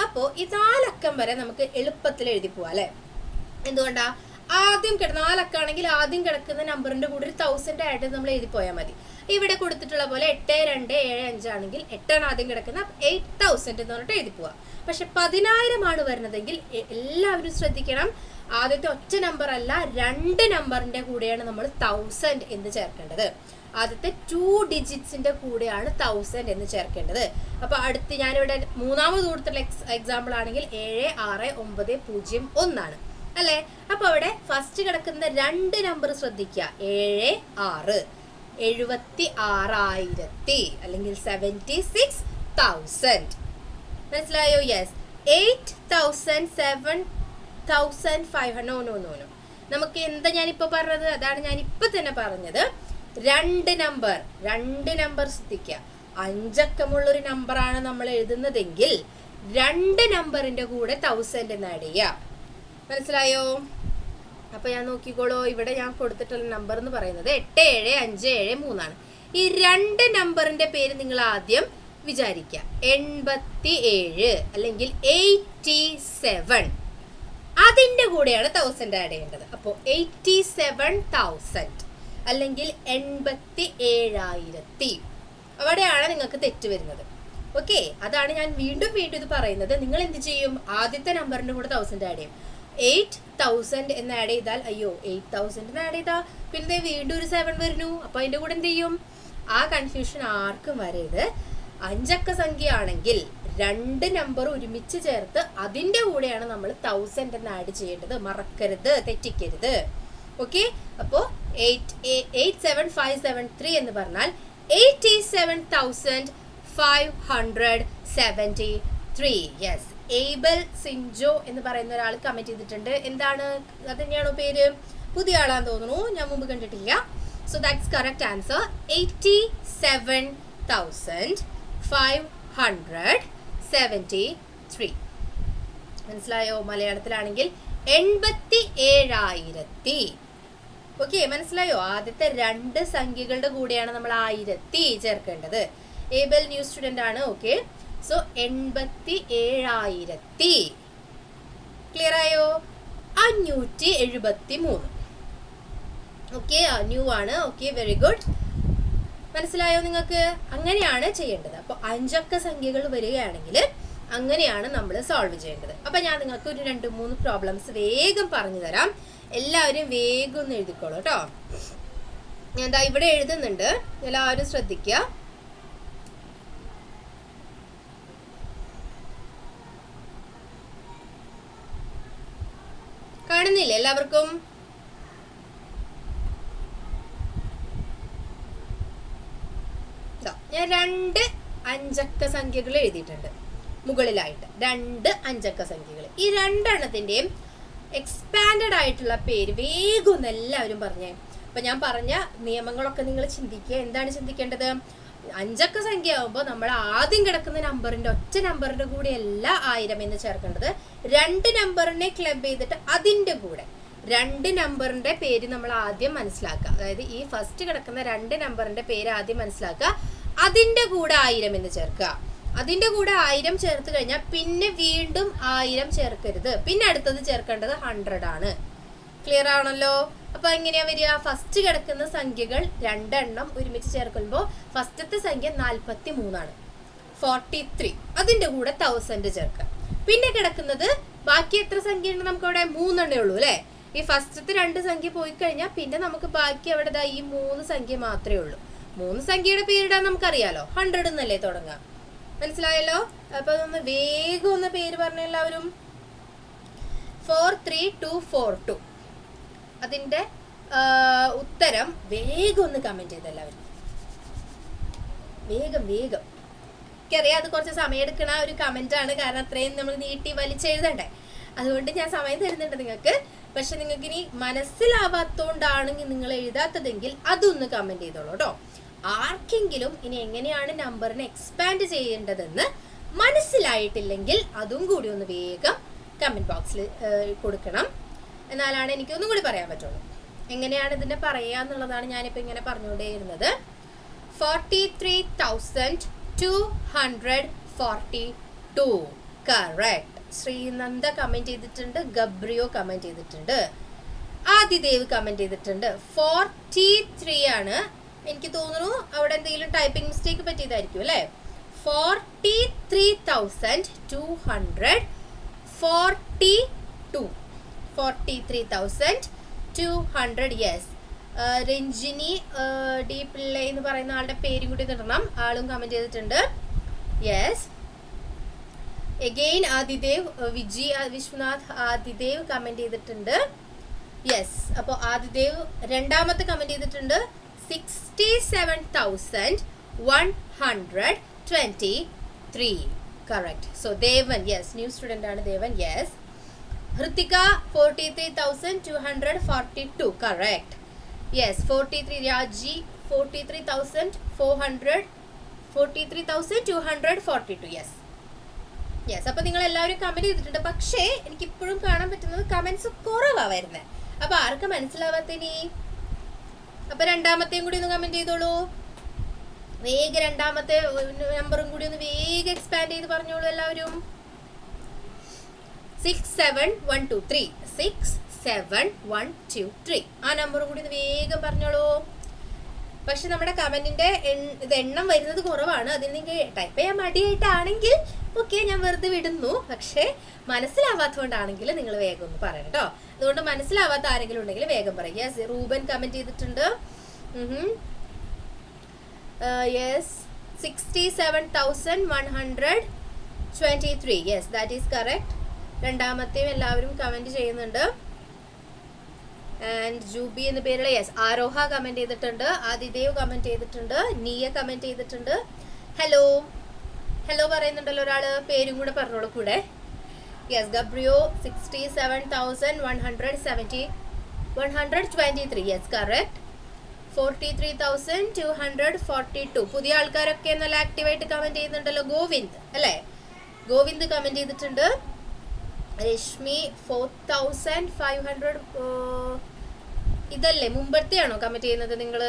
അപ്പോൾ ഈ 4 അക്കം വരെ നമുക്ക് എളുപ്പത്തിൽ എഴുതി പോവാം അല്ലേ? എന്തുകൊണ്ടാ? ആദ്യം 4 അക്കാണെങ്കിൽ ആദ്യം കിടക്കുന്ന നമ്പറിന്റെ കൂടെ ഒരു 1000 ആയിട്ട് നമ്മൾ എഴുതി പോയാൽ മതി. ഇവിടെ കൊടുത്തിട്ടുള്ള പോലെ 8275 ആണെങ്കിൽ 8 ആണ് ആദ്യം കിടക്കുന്ന, 8000 എന്ന് പറഞ്ഞിട്ട് എഴുതി പോവാം. പക്ഷെ 10,000 ആണ് വരുന്നതെങ്കിൽ എല്ലാവരും ശ്രദ്ധിക്കണം, ആദ്യത്തെ ഒറ്റ നമ്പർ അല്ല 2 നമ്പറിന്റെ കൂടെയാണ് നമ്മൾ 1000 എന്ന് ചേർക്കേണ്ടത്. ആദ്യത്തെ 2 ഡിജിറ്റ്സിന്റെ കൂടെയാണ് 1000 എന്ന് ചേർക്കേണ്ടത്. അപ്പൊ അടുത്ത് ഞാനിവിടെ മൂന്നാമത് കൊടുത്തുള്ള എക്സാമ്പിൾ ആണെങ്കിൽ 76901 ആണ് അല്ലെ? അപ്പൊ അവിടെ ഫസ്റ്റ് കിടക്കുന്ന 2 നമ്പർ ശ്രദ്ധിക്കുക, 76 76,000 അല്ലെങ്കിൽ 76,000. മനസ്സിലായോ? യെസ്. 8,000 7,500. നോ. നമുക്ക് എന്താ ഞാനിപ്പോ പറഞ്ഞത്? അതാണ് ഞാനിപ്പോ തന്നെ പറഞ്ഞത്. 2 നമ്പർ ശ്രദ്ധിക്കുക. 5 അക്കമുള്ളൊരു നമ്പറാണ് നമ്മൾ എഴുതുന്നതെങ്കിൽ 2 നമ്പറിന്റെ കൂടെ 1000 എന്ന് ആഡ് ചെയ്യാം. മനസ്സിലായോ? അപ്പൊ ഞാൻ നോക്കിക്കോളൂ, ഇവിടെ ഞാൻ കൊടുത്തിട്ടുള്ള നമ്പർ എന്ന് പറയുന്നത് 87573 ആണ്. ഈ 2 നമ്പറിന്റെ പേര് നിങ്ങൾ ആദ്യം വിചാരിക്കുക, 87 അല്ലെങ്കിൽ 87. അതിന്റെ കൂടെയാണ് 1000 ആഡ് ചെയ്യേണ്ടത്. അപ്പോൾ 87,000 അല്ലെങ്കിൽ 87,000. അവിടെയാണ് നിങ്ങൾക്ക് തെറ്റ് വരുന്നത്. ഓക്കെ, അതാണ് ഞാൻ വീണ്ടും ഇത് പറയുന്നത്. നിങ്ങൾ എന്ത് ചെയ്യും? ആദ്യത്തെ നമ്പറിന്റെ കൂടെ 1000 ആഡ് ചെയ്യും. 8,000 എന്ന് ആഡ് ചെയ്താൽ, അയ്യോ 8,000 എന്ന് ആഡ് ചെയ്താൽ പിന്നെ വീണ്ടും ഒരു 7 വരുന്നു. അപ്പൊ അതിന്റെ കൂടെ എന്ത് ചെയ്യും? ആ കൺഫ്യൂഷൻ ആർക്കും വരരുത്. 5 അക്ക സംഖ്യ ആണെങ്കിൽ 2 നമ്പർ ഒരുമിച്ച് ചേർത്ത് അതിന്റെ കൂടെയാണ് നമ്മൾ 1000 എന്ന് ആഡ് ചെയ്യേണ്ടത്. മറക്കരുത്, തെറ്റിക്കരുത്. ഓക്കെ, അപ്പോ 87573 എന്ന് പറഞ്ഞാൽ 87,573. യെസ്. ഏബൽ സിൻജോ എന്ന് പറയുന്ന ഒരാൾ കമന്റ് ചെയ്തിട്ടുണ്ട്. എന്താണ് അത്? തന്നെയാണോ പേര്? പുതിയ ആളാന്ന് തോന്നുന്നു, ഞാൻ മുമ്പ് കണ്ടിട്ടില്ല. So that's correct answer, 87,573. മനസ്സിലായോ? മലയാളത്തിലാണെങ്കിൽ 87,000. ഓക്കെ, മനസ്സിലായോ? ആദ്യത്തെ 2 സംഖ്യകളുടെ കൂടെയാണ് നമ്മൾ 1000 ചേർക്കേണ്ടത്. ഏബൽ ന്യൂ സ്റ്റുഡന്റ് ആണ്. Okay, so 87,000. ക്ലിയർ ആയോ? 573. ഓക്കെ, ന്യൂ ആണ്. Okay, very good. മനസ്സിലായോ നിങ്ങൾക്ക്? അങ്ങനെയാണ് ചെയ്യേണ്ടത്. അപ്പോൾ 5 അക്ക സംഖ്യകൾ വരികയാണെങ്കിൽ അങ്ങനെയാണ് നമ്മൾ സോൾവ് ചെയ്യേണ്ടത്. അപ്പൊ ഞാൻ നിങ്ങൾക്ക് ഒരു 2-3 പ്രോബ്ലംസ് വേഗം പറഞ്ഞു തരാം. എല്ലാവരും വേഗം ഒന്ന് എഴുതിക്കോളൂ കേട്ടോ. ഞാൻ എന്താ ഇവിടെ എഴുതുന്നുണ്ട്, എല്ലാവരും ശ്രദ്ധിക്കുക. കാണുന്നില്ലേ എല്ലാവർക്കും? ഞാൻ 2 അഞ്ചക്ക സംഖ്യകൾ എഴുതിയിട്ടുണ്ട് മുകളിലായിട്ട്. 2 അഞ്ചക്ക സംഖ്യകൾ. ഈ 2 എണ്ണത്തിന്റെയും എക്സ്പാൻഡഡ് ആയിട്ടുള്ള പേര് വേഗം ഒന്ന് എല്ലാവരും പറഞ്ഞേ. അപ്പൊ ഞാൻ പറഞ്ഞ നിയമങ്ങളൊക്കെ നിങ്ങൾ ചിന്തിക്കുക. എന്താണ് ചിന്തിക്കേണ്ടത്? 5 അക്ക സംഖ്യ ആകുമ്പോൾ നമ്മൾ ആദ്യം കിടക്കുന്ന നമ്പറിന്റെ ഒറ്റ നമ്പറിന്റെ കൂടെ അല്ല 1000 എന്ന് ചേർക്കേണ്ടത്. 2 നമ്പറിനെ ക്ലബ് ചെയ്തിട്ട് അതിന്റെ കൂടെ 2 നമ്പറിന്റെ പേര് നമ്മൾ ആദ്യം മനസ്സിലാക്കുക. അതായത് ഈ ഫസ്റ്റ് കിടക്കുന്ന 2 നമ്പറിന്റെ പേര് ആദ്യം മനസ്സിലാക്കുക. അതിന്റെ കൂടെ 1000 എന്ന് ചേർക്കുക. അതിന്റെ കൂടെ 1000 ചേർത്ത് കഴിഞ്ഞാൽ പിന്നെ വീണ്ടും 1000 ചേർക്കരുത്. പിന്നെ അടുത്തത് ചേർക്കേണ്ടത് 100 ആണ്. ക്ലിയർ ആണല്ലോ? അപ്പൊ എങ്ങനെയാ വരിക? ഫസ്റ്റ് കിടക്കുന്ന സംഖ്യകൾ 2 എണ്ണം ഒരുമിച്ച് ചേർക്കുമ്പോൾ ഫസ്റ്റത്തെ സംഖ്യ 43 ആണ്, 43. അതിന്റെ കൂടെ 1000 ചേർക്കുക. പിന്നെ കിടക്കുന്നത് ബാക്കി എത്ര സംഖ്യ ഉണ്ട്? നമുക്ക് അവിടെ 3 എണ്ണേ ഉള്ളൂ അല്ലെ? ഈ ഫസ്റ്റത്തെ 2 സംഖ്യ പോയി കഴിഞ്ഞാൽ പിന്നെ നമുക്ക് ബാക്കി അവിടെ ഈ 3 സംഖ്യ മാത്രമേ ഉള്ളൂ. 3 സംഖ്യയുടെ പേരിടാൻ നമുക്കറിയാലോ, 100 എന്നല്ലേ തുടങ്ങാം. മനസ്സിലായല്ലോ? അപ്പൊ ഒന്ന് വേഗം ഒന്ന് പേര് പറഞ്ഞ എല്ലാവരും. 43242. അതിന്റെ ഉത്തരം വേഗം ഒന്ന് കമന്റ് ചെയ്ത് എല്ലാവരും. വേഗം. എനിക്കറിയാം അത് കുറച്ച് സമയം എടുക്കണ ഒരു കമന്റ് ആണ്, കാരണം അത്രയും നമ്മൾ നീട്ടി വലിച്ചെഴുതണ്ടേ. അതുകൊണ്ട് ഞാൻ സമയം തരുന്നുണ്ട് നിങ്ങൾക്ക്. പക്ഷെ നിങ്ങൾക്ക് ഇനി മനസ്സിലാവാത്തോണ്ടാണെങ്കിൽ നിങ്ങൾ എഴുതാത്തതെങ്കിൽ അതൊന്ന് കമന്റ് ചെയ്തോളൂ കേട്ടോ. ആർക്കെങ്കിലും ഇനി എങ്ങനെയാണ് നമ്പറിനെ എക്സ്പാൻഡ് ചെയ്യേണ്ടതെന്ന് മനസ്സിലായിട്ടില്ലെങ്കിൽ അതും കൂടി ഒന്ന് വേഗം കമന്റ് ബോക്സിൽ കൊടുക്കണം. എന്നാലാണ് എനിക്കൊന്നും കൂടി പറയാൻ പറ്റുള്ളൂ. എങ്ങനെയാണ് ഇതിനെ പറയുക എന്നുള്ളതാണ് ഞാനിപ്പോൾ ഇങ്ങനെ പറഞ്ഞുകൊണ്ടേയിരുന്നത്. 43,242 കറക്റ്റ്. ശ്രീനന്ദ കമന്റ് ചെയ്തിട്ടുണ്ട്, ഗബ്രിയോ കമന്റ് ചെയ്തിട്ടുണ്ട്, ആദിദേവ് കമന്റ് ചെയ്തിട്ടുണ്ട്. 43 ആണ്. എനിക്ക് തോന്നുന്നു അവിടെ എന്തെങ്കിലും ടൈപ്പിംഗ് മിസ്റ്റേക്ക് പറ്റിയതായിരിക്കും അല്ലേ. 43,200 യെസ്. രഞ്ജിനി ഡി പിള്ളை എന്ന് പറയുന്ന ആളുടെ പേരും കൂടി ഇടണം. ആളും കമന്റ് ചെയ്തിട്ടുണ്ട്. Yes. Again Adidev, Vishwanath Adidev comment ചെയ്തിട്ടുണ്ട്. യെസ്. അപ്പോൾ ആദിദേവ് രണ്ടാമത്തെ കമന്റ് ചെയ്തിട്ടുണ്ട്. 67,123 correct. So Devan, yes, new student ആണ് Devan. Yes. Hrithika 43,242 correct. Yes. 43 Raji 43,242 yes. Yes. അപ്പോൾ നിങ്ങൾ എല്ലാവരും കമന്റ് ചെയ്തിട്ടുണ്ട്. പക്ഷേ എനിക്കിപ്പോഴും കാണാൻ പറ്റുന്നത് കമന്റ്സ് കുറവാണ് വരുന്നത്. അപ്പോൾ ആർക്ക് മനസ്സിലാവാത്തനി? അപ്പോൾ രണ്ടാമത്തെയും കൂടി ഒന്ന് കമന്റ് ചെയ്തോളൂ. വേഗം രണ്ടാമത്തെ നമ്പറും കൂടി ഒന്ന് വേഗം എക്സ്പാൻഡ് ചെയ്ത് പറഞ്ഞോളൂ എല്ലാവരും. 67123 67123 ആ നമ്പറും കൂടി ഒന്ന് വേഗം പറഞ്ഞോളൂ. പക്ഷെ നമ്മുടെ കമന്റിന്റെ എണ്ണം വരുന്നത് കുറവാണ്. അതിൽ നിങ്ങൾ ടൈപ്പ് ചെയ്യാൻ മടിയായിട്ടാണെങ്കിൽ ഓക്കെ, ഞാൻ വെറുതെ വിടുന്നു. പക്ഷെ മനസ്സിലാവാത്തതുകൊണ്ടാണെങ്കിൽ നിങ്ങൾ വേഗം ഒന്ന് പറയണം കേട്ടോ. അതുകൊണ്ട് മനസ്സിലാവാത്ത ആരെങ്കിലും ഉണ്ടെങ്കിൽ വേഗം പറയുക. റൂബൻ കമന്റ് ചെയ്തിട്ടുണ്ട്. Yes. 67,123 yes, that is correct. രണ്ടാമത്തെയും എല്ലാവരും കമന്റ് ചെയ്യുന്നുണ്ട്. ആൻഡ് ജൂബി എന്ന പേരുള്ള യെസ്. ആരോഹ കമന്റ് ചെയ്തിട്ടുണ്ട്. ആദിദേവ് കമന്റ് ചെയ്തിട്ടുണ്ട്. നീയ കമന്റ് ചെയ്തിട്ടുണ്ട്. ഹലോ ഹലോ പറയുന്നുണ്ടല്ലോ ഒരാള്. പേരും കൂടെ പറഞ്ഞോളൂ കൂടെ. യെസ്. ഗബ്രിയോ 67,123 yes correct. 43,242 പുതിയ ആൾക്കാരൊക്കെ നല്ല ആക്റ്റീവായിട്ട് കമന്റ് ചെയ്യുന്നുണ്ടല്ലോ. ഗോവിന്ദ് അല്ലേ, ഗോവിന്ദ് കമന്റ് ചെയ്തിട്ടുണ്ട്. രശ്മി 4,500 ഇതല്ലേ മുമ്പത്തെയാണോ കമന്റ് ചെയ്യുന്നത് നിങ്ങൾ?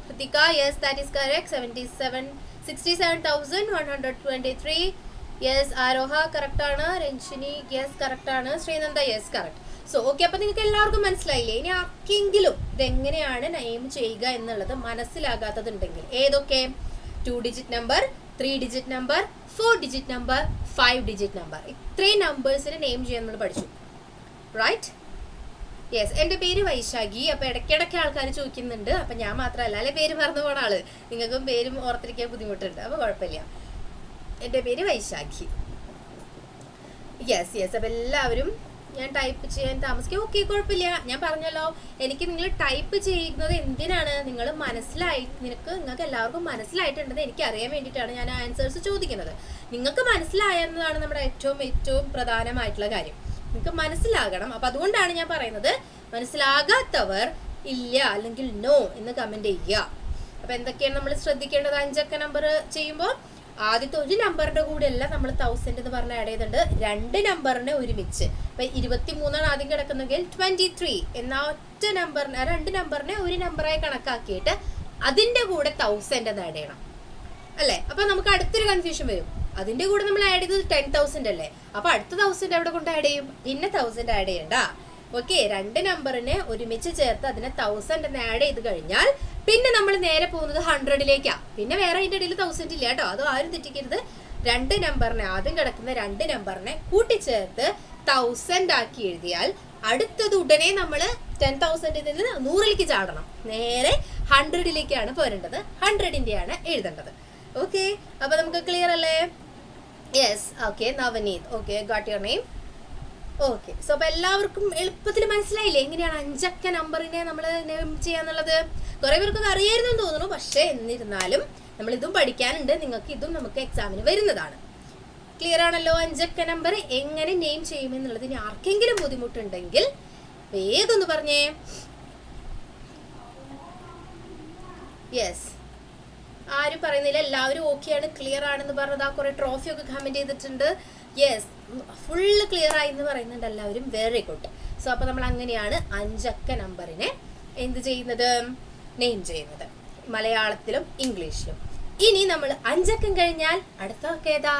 Hrithika yes, that is correct. 67,123 yes. Aroha correct ആണ്. രഞ്ജിനി യെസ് കറക്റ്റ് ആണ്. Sreenanda yes correct. So okay, അപ്പൊ നിങ്ങൾക്ക് എല്ലാവർക്കും മനസ്സിലായില്ലേ? ഇനി ആർക്കെങ്കിലും ഇതെങ്ങനെയാണ് നെയിം ചെയ്യുക എന്നുള്ളത് മനസ്സിലാകാത്തതുണ്ടെങ്കിൽ ഏതൊക്കെ 2 digit number, 3 digit number, 4 digit number, 5 digit number, ഇത്രയും നമ്പേഴ്സിന് നെയിം ചെയ്യാൻ നമ്മൾ പഠിച്ചു. റൈറ്റ്? യെസ്. എൻ്റെ പേര് വൈശാഖി. അപ്പോൾ ഇടയ്ക്കിടയ്ക്ക് ആൾക്കാർ ചോദിക്കുന്നുണ്ട്. അപ്പം ഞാൻ മാത്രമല്ല അല്ലെ പേര് മറന്നു പോണ ആള്, നിങ്ങൾക്കും പേരും ഓർത്തിരിക്കാൻ ബുദ്ധിമുട്ടുണ്ട്. അപ്പോൾ കുഴപ്പമില്ല. എൻ്റെ പേര് വൈശാഖി. Yes yes. അപ്പം എല്ലാവരും ഞാൻ ടൈപ്പ് ചെയ്യാൻ താമസിക്കും. ഓക്കെ, കുഴപ്പമില്ല. ഞാൻ പറഞ്ഞല്ലോ, എനിക്ക് നിങ്ങൾ ടൈപ്പ് ചെയ്യുന്നത് എന്തിനാണ്? നിങ്ങൾക്ക് എല്ലാവർക്കും മനസ്സിലായിട്ടുണ്ടെന്ന് എനിക്ക് അറിയാൻ വേണ്ടിയിട്ടാണ് ഞാൻ ആൻസേഴ്സ് ചോദിക്കുന്നത്. നിങ്ങൾക്ക് മനസ്സിലായെന്നതാണ് നമ്മുടെ ഏറ്റവും പ്രധാനമായിട്ടുള്ള കാര്യം. നിങ്ങൾക്ക് മനസ്സിലാകണം. അപ്പം അതുകൊണ്ടാണ് ഞാൻ പറയുന്നത്, മനസ്സിലാകാത്തവർ ഇല്ല അല്ലെങ്കിൽ നോ എന്ന് കമൻറ്റ് ചെയ്യുക. അപ്പം എന്തൊക്കെയാണ് നമ്മൾ ശ്രദ്ധിക്കേണ്ടത്? 5 അക്ക നമ്പർ ചെയ്യുമ്പോൾ ആദ്യത്തെ ഒരു നമ്പറിന്റെ കൂടെ അല്ല നമ്മൾ 1000 എന്ന് പറഞ്ഞ ആഡ് ചെയ്തിട്ടുണ്ട്. 2 നമ്പറിനെ ഒരുമിച്ച്. ഇപ്പൊ 23 ആദ്യം കിടക്കുന്നെങ്കിൽ 23 എന്ന ഒറ്റ നമ്പറിന് 2 നമ്പറിനെ ഒരു നമ്പറായി കണക്കാക്കിയിട്ട് അതിന്റെ കൂടെ 1000 എന്ന് ആഡ് ചെയ്യണം അല്ലേ? അപ്പൊ നമുക്ക് അടുത്തൊരു കൺഫ്യൂഷൻ വരും. അതിന്റെ കൂടെ നമ്മൾ ആഡ് ചെയ്തത് 10,000 അല്ലേ? അപ്പൊ അടുത്ത 1000 എവിടെ കൊണ്ട് ആഡ് ചെയ്യും? പിന്നെ 1000 ആഡ് ചെയ്യണ്ട. ഓക്കെ, 2 നമ്പറിനെ ഒരുമിച്ച് ചേർത്ത് അതിനെ 1000 എന്ന് ആഡ് ചെയ്ത് കഴിഞ്ഞാൽ പിന്നെ നമ്മൾ നേരെ പോകുന്നത് 100ലേക്കാ. പിന്നെ വേറെ അതിന്റെ ഇടയിൽ 1000 ഇല്ല കേട്ടോ. അത് ആരും തെറ്റിക്കരുത്. 2 നമ്പറിനെ ആദ്യം കിടക്കുന്ന 2 നമ്പറിനെ കൂട്ടിച്ചേർത്ത് 1000 ആക്കി എഴുതിയാൽ അടുത്തത് ഉടനെ നമ്മൾ 10,000 നിന്ന് 100ലേക്ക് ചാടണം. നേരെ 100ലേക്കാണ് പോരേണ്ടത്. 100ന്റെയാണ് എഴുതേണ്ടത്. ഓക്കെ, അപ്പൊ നമുക്ക് ക്ലിയർ അല്ലേ? Yes. Okay, Navneeth. Okay, got your name. Okay, so അപ്പൊ എല്ലാവർക്കും എളുപ്പത്തിൽ മനസ്സിലായില്ലേ എങ്ങനെയാണ് 5 അക്ക നമ്പറിനെ നമ്മൾ നെയിം ചെയ്യാന്നുള്ളത്? കുറെ പേർക്കൊക്കെ അറിയായിരുന്നു തോന്നുന്നു. പക്ഷെ എന്നിരുന്നാലും നമ്മൾ ഇതും പഠിക്കാനുണ്ട്. നിങ്ങൾക്ക് ഇതും നമുക്ക് എക്സാമിന് വരുന്നതാണ്. ക്ലിയർ ആണല്ലോ? 5 അക്ക നമ്പർ എങ്ങനെ നെയിം ചെയ്യുമെന്നുള്ളത്. ഇനി ആർക്കെങ്കിലും ബുദ്ധിമുട്ടുണ്ടെങ്കിൽ വേഗം ഒന്ന് പറഞ്ഞേ. യെസ്, ആരും പറയുന്നില്ല, എല്ലാവരും ഓക്കെയാണ്, ക്ലിയർ ആണെന്ന് പറഞ്ഞത്. ആ കുറെ ട്രോഫി ഒക്കെ കമന്റ് ചെയ്തിട്ടുണ്ട്. യെസ്, ഫുള്ള് ക്ലിയർ ആയി എന്ന് പറയുന്നുണ്ട് എല്ലാവരും. Very good. സോ അപ്പൊ നമ്മൾ അങ്ങനെയാണ് 5 അക്ക നമ്പറിനെ എന്ത് ചെയ്യുന്നത്, നെയിം ചെയ്യുന്നത്, മലയാളത്തിലും ഇംഗ്ലീഷിലും. ഇനി നമ്മൾ 5 അക്കം കഴിഞ്ഞാൽ അടുത്ത അക്ക ഏതാ?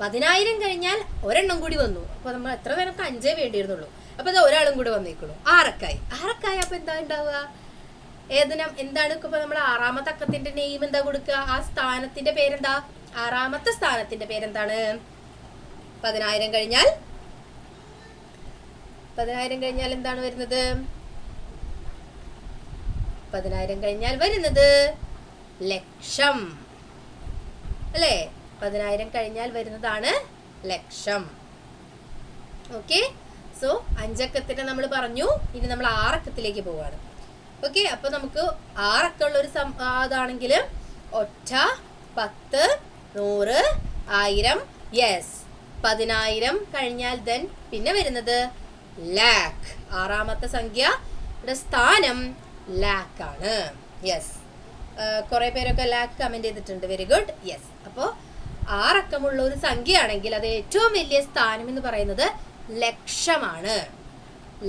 10,000 കഴിഞ്ഞാൽ ഒരെണ്ണം കൂടി വന്നു. അപ്പൊ നമ്മൾ എത്ര നേരം 5 വേണ്ടിയിരുന്നുള്ളൂ. അപ്പൊ അത് ഒരാളും കൂടി വന്നേക്കുള്ളൂ. 6 അക്കായി. അപ്പൊ എന്താ ഉണ്ടാവുക? എന്താണ് ഇപ്പൊ നമ്മൾ 6ാമത്തെ അക്കത്തിന്റെ നെയിം എന്താ കൊടുക്കുക? ആ സ്ഥാനത്തിന്റെ പേരെന്താ? 6ാമത്തെ സ്ഥാനത്തിന്റെ പേരെന്താണ്? 10,000 കഴിഞ്ഞാൽ എന്താണ് വരുന്നത്? 10,000 കഴിഞ്ഞാൽ വരുന്നത് ലക്ഷം അല്ലേ? 10,000 കഴിഞ്ഞാൽ വരുന്നതാണ് ലക്ഷം. ഓക്കെ, സോ 5 അക്കത്തിന് നമ്മൾ പറഞ്ഞു. ഇനി നമ്മൾ 6 അക്കത്തിലേക്ക് പോവാണ്. ഓക്കെ, അപ്പൊ നമുക്ക് 6 അക്കമുള്ള ഒരു അതാണെങ്കിൽ ഒറ്റ, 10, 100, 1000. യെസ്, 10,000 കഴിഞ്ഞാൽ ദെൻ പിന്നെ വരുന്നത് ലാക്ക്. 6ാമത്തെ സംഖ്യയുടെ സ്ഥാനം ലാക്ക് ആണ്. യെസ്, കുറെ പേരൊക്കെ ലാക്ക് കമന്റ് ചെയ്തിട്ടുണ്ട്. Very good. യെസ്, അപ്പോൾ 6 അക്കമുള്ള ഒരു സംഖ്യയാണെങ്കിൽ അത് ഏറ്റവും വലിയ സ്ഥാനം എന്ന് പറയുന്നത് ലക്ഷമാണ്,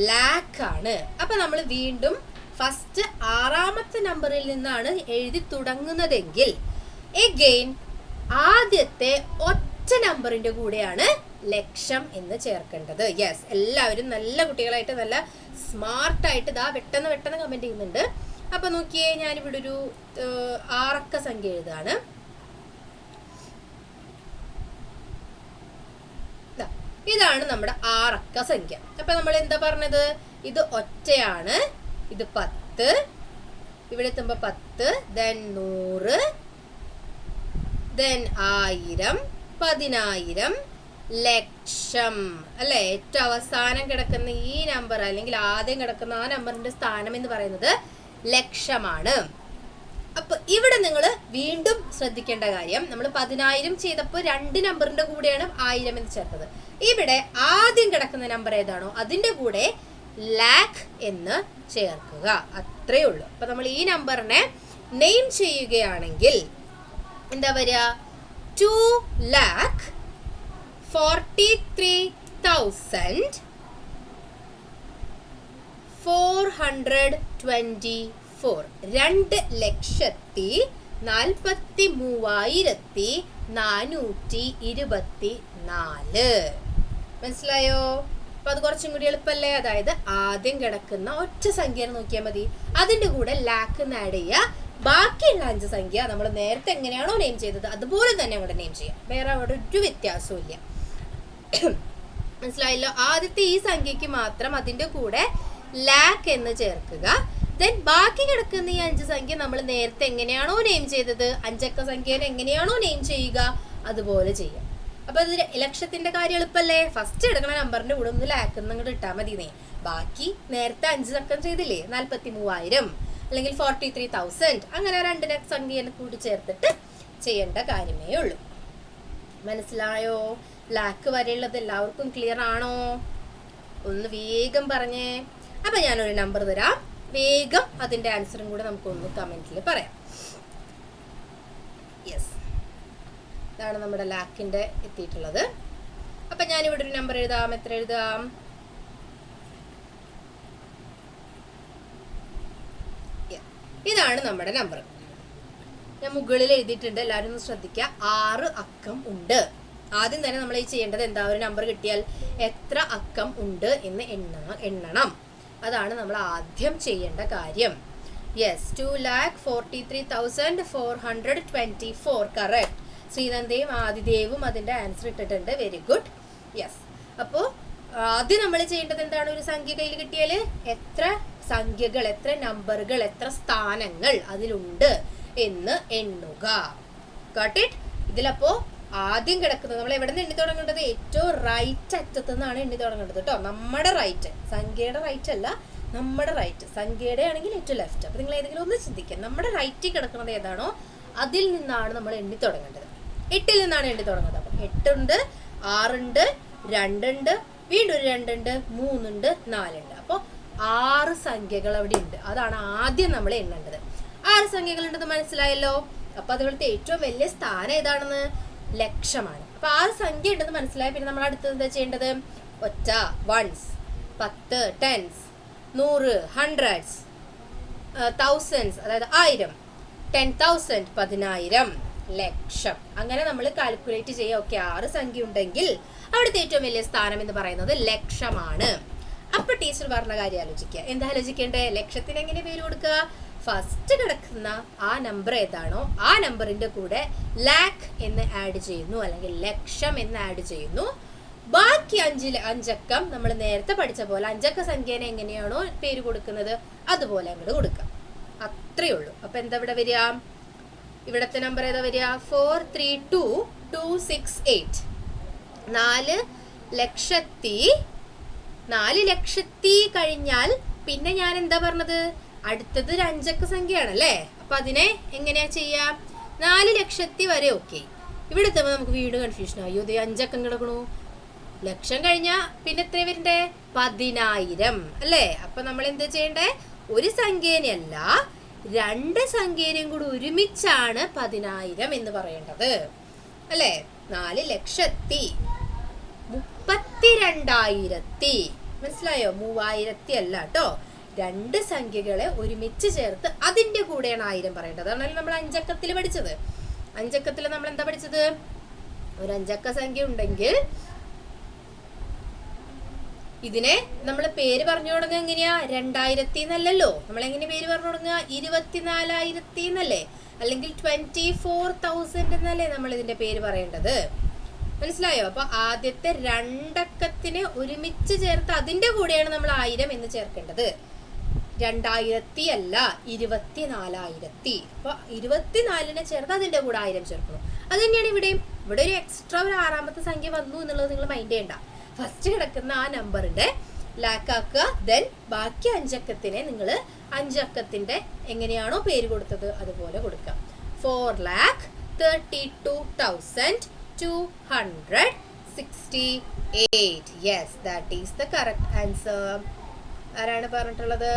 ലാക്ക് ആണ്. അപ്പൊ നമ്മൾ വീണ്ടും ഫസ്റ്റ് 6ാമത്തെ നമ്പറിൽ നിന്നാണ് എഴുതി തുടങ്ങുന്നതെങ്കിൽ എഗെയിൻ ആദ്യത്തെ ഒറ്റ നമ്പറിന്റെ കൂടെയാണ് ലക്ഷം എന്ന് ചേർക്കേണ്ടത്. യെസ്, എല്ലാവരും നല്ല കുട്ടികളായിട്ട് നല്ല സ്മാർട്ടായിട്ട് ഇതാ പെട്ടെന്ന് കമന്റ് ചെയ്യുന്നുണ്ട്. അപ്പൊ നോക്കിയേ, ഞാനിവിടെ ഒരു 6 അക്ക സംഖ്യ എഴുതാണ്. ഇതാണ് നമ്മുടെ 6 അക്ക സംഖ്യ. അപ്പൊ നമ്മൾ എന്താ പറഞ്ഞത്? ഇത് ഒറ്റയാണ്, ഇത് 10, ഇവിടെ എത്തുമ്പോ 10, ദെൻ 100, ദെൻ 1000, 10,000, ലക്ഷം അല്ലെ? ഏറ്റവും അവസാനം കിടക്കുന്ന ഈ നമ്പർ അല്ലെങ്കിൽ ആദ്യം കിടക്കുന്ന ആ നമ്പറിന്റെ സ്ഥാനം എന്ന് പറയുന്നത് ലക്ഷമാണ്. അപ്പൊ ഇവിടെ നിങ്ങൾ വീണ്ടും ശ്രദ്ധിക്കേണ്ട കാര്യം, നമ്മൾ 10,000 ചെയ്തപ്പോൾ 2 നമ്പറിന്റെ കൂടെയാണ് 1000 എന്ന് ചേർത്തത്. ഇവിടെ ആദ്യം കിടക്കുന്ന നമ്പർ ഏതാണോ അതിന്റെ കൂടെ ലാക്ക് എന്ന് ചേർക്കുക, അത്രേ ഉള്ളൂ. അപ്പൊ നമ്മൾ ഈ നമ്പറിനെ നെയിം ചെയ്യുകയാണെങ്കിൽ എന്താ വരിക? 2,43,424. 2,43,424. മനസ്സിലായോ? അപ്പൊ അത് കുറച്ചും കൂടി എളുപ്പല്ലേ? അതായത് ആദ്യം കിടക്കുന്ന ഒറ്റ സംഖ്യ നോക്കിയാൽ മതി, അതിന്റെ കൂടെ ലാക്ക് ആഡ് ചെയ്യുക, ബാക്കിയുള്ള 5 സംഖ്യ നമ്മൾ നേരത്തെ എങ്ങനെയാണോ നെയിം ചെയ്തത് അതുപോലെ തന്നെ അവിടെ നെയിം ചെയ്യാം. വേറെ അവിടെ ഒരു വ്യത്യാസവും ഇല്ല. മനസ്സിലായല്ലോ? ആദ്യത്തെ ഈ സംഖ്യക്ക് മാത്രം അതിന്റെ കൂടെ ലാക്ക് എന്ന് ചേർക്കുക. ദെൻ ബാക്കി കിടക്കുന്ന ഈ 5 സംഖ്യ നമ്മൾ നേരത്തെ എങ്ങനെയാണോ നെയിം ചെയ്തത്, 5 അക്ക സംഖ്യനെ എങ്ങനെയാണോ നെയിം ചെയ്യുക അതുപോലെ ചെയ്യാം. അപ്പൊ ഇത് ലക്ഷത്തിന്റെ കാര്യം എളുപ്പല്ലേ? ഫസ്റ്റ് എടുക്കുന്ന നമ്പറിന്റെ കൂടെ ഒന്ന് ലാക്ക് അങ്ങോട്ട് ഇട്ടാൽ മതി. ബാക്കി നേരത്തെ 5 അക്കം ചെയ്തില്ലേ, 43,000 അല്ലെങ്കിൽ 43,000, അങ്ങനെ 2 സംഖ്യനെ കൂടി ചേർത്തിട്ട് ചെയ്യേണ്ട കാര്യമേ ഉള്ളൂ. മനസ്സിലായോ? ലാക്ക് വരെയുള്ളത് എല്ലാവർക്കും ക്ലിയർ ആണോ? ഒന്ന് വേഗം പറഞ്ഞേ. അപ്പൊ ഞാനൊരു നമ്പർ തരാം, വേഗം അതിന്റെ ആൻസറും കൂടെ നമുക്കൊന്ന് കമന്റിൽ പറയാം. യെസ്, ഇതാണ് നമ്മുടെ ലാക്കിന്റെ എത്തിയിട്ടുള്ളത്. അപ്പൊ ഞാനിവിടെ ഒരു നമ്പർ എഴുതാം. എത്ര എഴുതാം? ഇതാണ് നമ്മുടെ നമ്പർ. ഞാൻ മുകളിൽ എഴുതിയിട്ടുണ്ട്, എല്ലാവരും ഒന്ന് ശ്രദ്ധിക്കുക. 6 അക്കം ഉണ്ട്. ആദ്യം തന്നെ നമ്മൾ ഈ ചെയ്യേണ്ടത് എന്താ? ഒരു നമ്പർ കിട്ടിയാൽ എത്ര അക്കം ഉണ്ട് എന്ന് എണ്ണണം. അതാണ് നമ്മൾ ആദ്യം ചെയ്യേണ്ട കാര്യം. യെസ്, 2,43,424. കറക്റ്റ്. ശ്രീനന്ദയും ആദിദേവും അതിന്റെ ആൻസർ ഇട്ടിട്ടുണ്ട്. Very good. യെസ്, അപ്പോൾ ആദ്യം നമ്മൾ ചെയ്യേണ്ടത് എന്താണ്? ഒരു സംഖ്യ കയ്യിൽ കിട്ടിയാൽ എത്ര സംഖ്യകൾ, എത്ര നമ്പറുകൾ, എത്ര സ്ഥാനങ്ങൾ അതിലുണ്ട് എന്ന് എണ്ണുക. Got it? ഇതിലപ്പോ ആദ്യം കിടക്കുന്നത് നമ്മൾ എവിടെ നിന്ന് എണ്ണി തുടങ്ങേണ്ടത്? ഏറ്റവും റൈറ്റ് അറ്റത്ത് നിന്നാണ് എണ്ണി തുടങ്ങേണ്ടത് കേട്ടോ. നമ്മുടെ റൈറ്റ്, സംഖ്യയുടെ റൈറ്റ് അല്ല, നമ്മുടെ റൈറ്റ്. സംഖ്യയുടെ ആണെങ്കിൽ ഏറ്റവും ലെഫ്റ്റ്. അപ്പൊ നിങ്ങൾ ഏതെങ്കിലും ഒന്ന് ചിന്തിക്കുക, നമ്മുടെ റൈറ്റിൽ കിടക്കുന്നത് ഏതാണോ അതിൽ നിന്നാണ് നമ്മൾ എണ്ണി തുടങ്ങേണ്ടത്. 8ൽ നിന്നാണ് എണ്ണി തുടങ്ങുന്നത്. അപ്പൊ 8 ഉണ്ട്, 6 ഉണ്ട്, 2 ഉണ്ട്, വീണ്ടും ഒരു 2 ഉണ്ട്, 3 ഉണ്ട്, 4 ഉണ്ട്. അപ്പോൾ 6 സംഖ്യകൾ അവിടെ ഉണ്ട്. അതാണ് ആദ്യം നമ്മൾ എണ്ണേണ്ടത്. 6 സംഖ്യകളുണ്ടെന്ന് മനസ്സിലായല്ലോ. അപ്പൊ അതുപോലത്തെ ഏറ്റവും വലിയ സ്ഥാനം ഏതാണെന്ന്? ലക്ഷമാണ്. അപ്പൊ 6 സംഖ്യ ഉണ്ടെന്ന് മനസ്സിലായി. പിന്നെ നമ്മൾ അടുത്തത് എന്താ ചെയ്യേണ്ടത്? ഒറ്റ, വൺസ്, 10, ടെൻസ്, 100, ഹൺഡ്രഡ്സ്, തൗസൻഡ്സ്, അതായത് 1000, 10,000, 10,000, ലക്ഷം. അങ്ങനെ നമ്മൾ കാൽക്കുലേറ്റ് ചെയ്യുക. ഓക്കെ, 6 സംഖ്യ ഉണ്ടെങ്കിൽ അവിടുത്തെ ഏറ്റവും വലിയ സ്ഥാനം എന്ന് പറയുന്നത് ലക്ഷമാണ്. അപ്പൊ ടീച്ചർ പറഞ്ഞ കാര്യം ആലോചിക്കുക. എന്താ ആലോചിക്കേണ്ടേ? ലക്ഷത്തിന് എങ്ങനെ പേര് കൊടുക്കുക? ഫസ്റ്റ് കിടക്കുന്ന ആ നമ്പർ ഏതാണോ ആ നമ്പറിന്റെ കൂടെ ലാക്ക് എന്ന് ആഡ് ചെയ്യുന്നു, അല്ലെങ്കിൽ ലക്ഷം എന്ന് ആഡ് ചെയ്യുന്നു. ബാക്കി 5 അക്കം നമ്മൾ നേരത്തെ പഠിച്ച പോലെ 5 അക്ക സംഖ്യേനെ എങ്ങനെയാണോ പേര് കൊടുക്കുന്നത് അതുപോലെ അങ്ങോട്ട് കൊടുക്കാം. അത്രയേ ഉള്ളൂ. അപ്പൊ എന്താ ഇവിടെ വരിക? ഇവിടത്തെ നമ്പർ ഏതാ വരിക? 432,268. 4 ലക്ഷത്തി കഴിഞ്ഞാൽ പിന്നെ ഞാൻ എന്താ പറഞ്ഞത്? അടുത്തത് ഒരു 5 അക്ക സംഖ്യയാണല്ലേ. അപ്പൊ അതിനെ എങ്ങനെയാ ചെയ്യാം? 4 ലക്ഷത്തി വരെ. ഓക്കെ, ഇവിടെ എത്തുമ്പോൾ നമുക്ക് വീണ്ടും കൺഫ്യൂഷൻ ആയോ? 5 അക്കം കിടക്കണു. ലക്ഷം കഴിഞ്ഞാ പിന്നെ എത്ര വരണ്ടേ? 10,000 അല്ലേ? അപ്പൊ നമ്മൾ എന്താ ചെയ്യണ്ടേ? ഒരു സംഖ്യേനെയല്ല 2 സംഖ്യേനെയും കൂടി ഒരുമിച്ചാണ് 10,000 എന്ന് പറയേണ്ടത് അല്ലേ? 4,32,000. മനസ്സിലായോ? 3,000 അല്ല കേട്ടോ. 2 സംഖ്യകളെ ഒരുമിച്ച് ചേർത്ത് അതിന്റെ കൂടെയാണ് 1000 പറയേണ്ടത്. അതാണല്ലോ നമ്മൾ 5 അക്കത്തിൽ പഠിച്ചത്. 5 അക്കത്തിൽ നമ്മൾ എന്താ പഠിച്ചത്? ഒരു 5 അക്ക സംഖ്യ ഉണ്ടെങ്കിൽ ഇതിനെ നമ്മൾ പേര് പറഞ്ഞു തുടങ്ങുക എങ്ങനെയാ? 2000 എന്നല്ലല്ലോ. നമ്മൾ എങ്ങനെ പേര് പറഞ്ഞു തുടങ്ങുക? 24,000 എന്നല്ലേ, അല്ലെങ്കിൽ 24,000 എന്നല്ലേ നമ്മൾ ഇതിന്റെ പേര് പറയേണ്ടത്. മനസ്സിലായോ? അപ്പൊ ആദ്യത്തെ 2 അക്കത്തിനെ ഒരുമിച്ച് ചേർത്ത് അതിന്റെ കൂടെയാണ് നമ്മൾ 1000 എന്ന് ചേർക്കേണ്ടത്. 2000 അല്ല, 24,000. അപ്പൊ 24നെ ചേർത്ത് അതിന്റെ കൂടെ 1000 ചേർക്കണം. അത് തന്നെയാണ് ഇവിടെയും. ഇവിടെ ഒരു എക്സ്ട്രാ ഒരു 6ാമത്തെ സംഖ്യ വന്നു എന്നുള്ളത് നിങ്ങൾ മൈൻഡ് ചെയ്യണ്ട. ഫസ്റ്റ് കിടക്കുന്ന ആ നമ്പറിന്റെ ലാക്കാക്കുക. ദെൻ ബാക്കി 5 അക്കത്തിനെ നിങ്ങൾ 5 അക്കത്തിന്റെ എങ്ങനെയാണോ പേര് കൊടുത്തത് അതുപോലെ കൊടുക്കുക. 4,32,268. Yes, that is the correct answer. ആരാണ് പറഞ്ഞിട്ടുള്ളത്?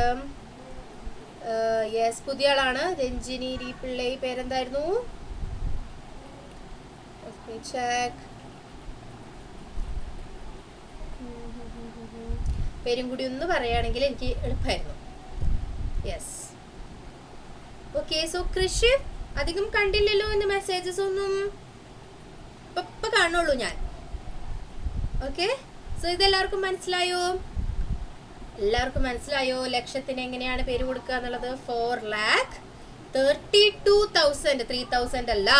യെസ്, പുതിയ ആളാണ്. രഞ്ജിനി ഡി പിള്ളൈ. പേരെന്തായിരുന്നു? പേരും കൂടി ഒന്ന് പറയുകയാണെങ്കിൽ എനിക്ക് എളുപ്പമായിരുന്നു. Yes, okay. സോ കൃഷി അധികം കണ്ടില്ലല്ലോ എന്ന് മെസ്സേജസ് ഒന്നും ഇപ്പൊ കാണുള്ളൂ ഞാൻ. ഓക്കെ, സോ ഇതെല്ലാവർക്കും മനസ്സിലായോ? എല്ലാവർക്കും മനസ്സിലായോ ലക്ഷത്തിന് എങ്ങനെയാണ് പേര് കൊടുക്കുക എന്നുള്ളത്? 4,32,000. 3,000 അല്ല,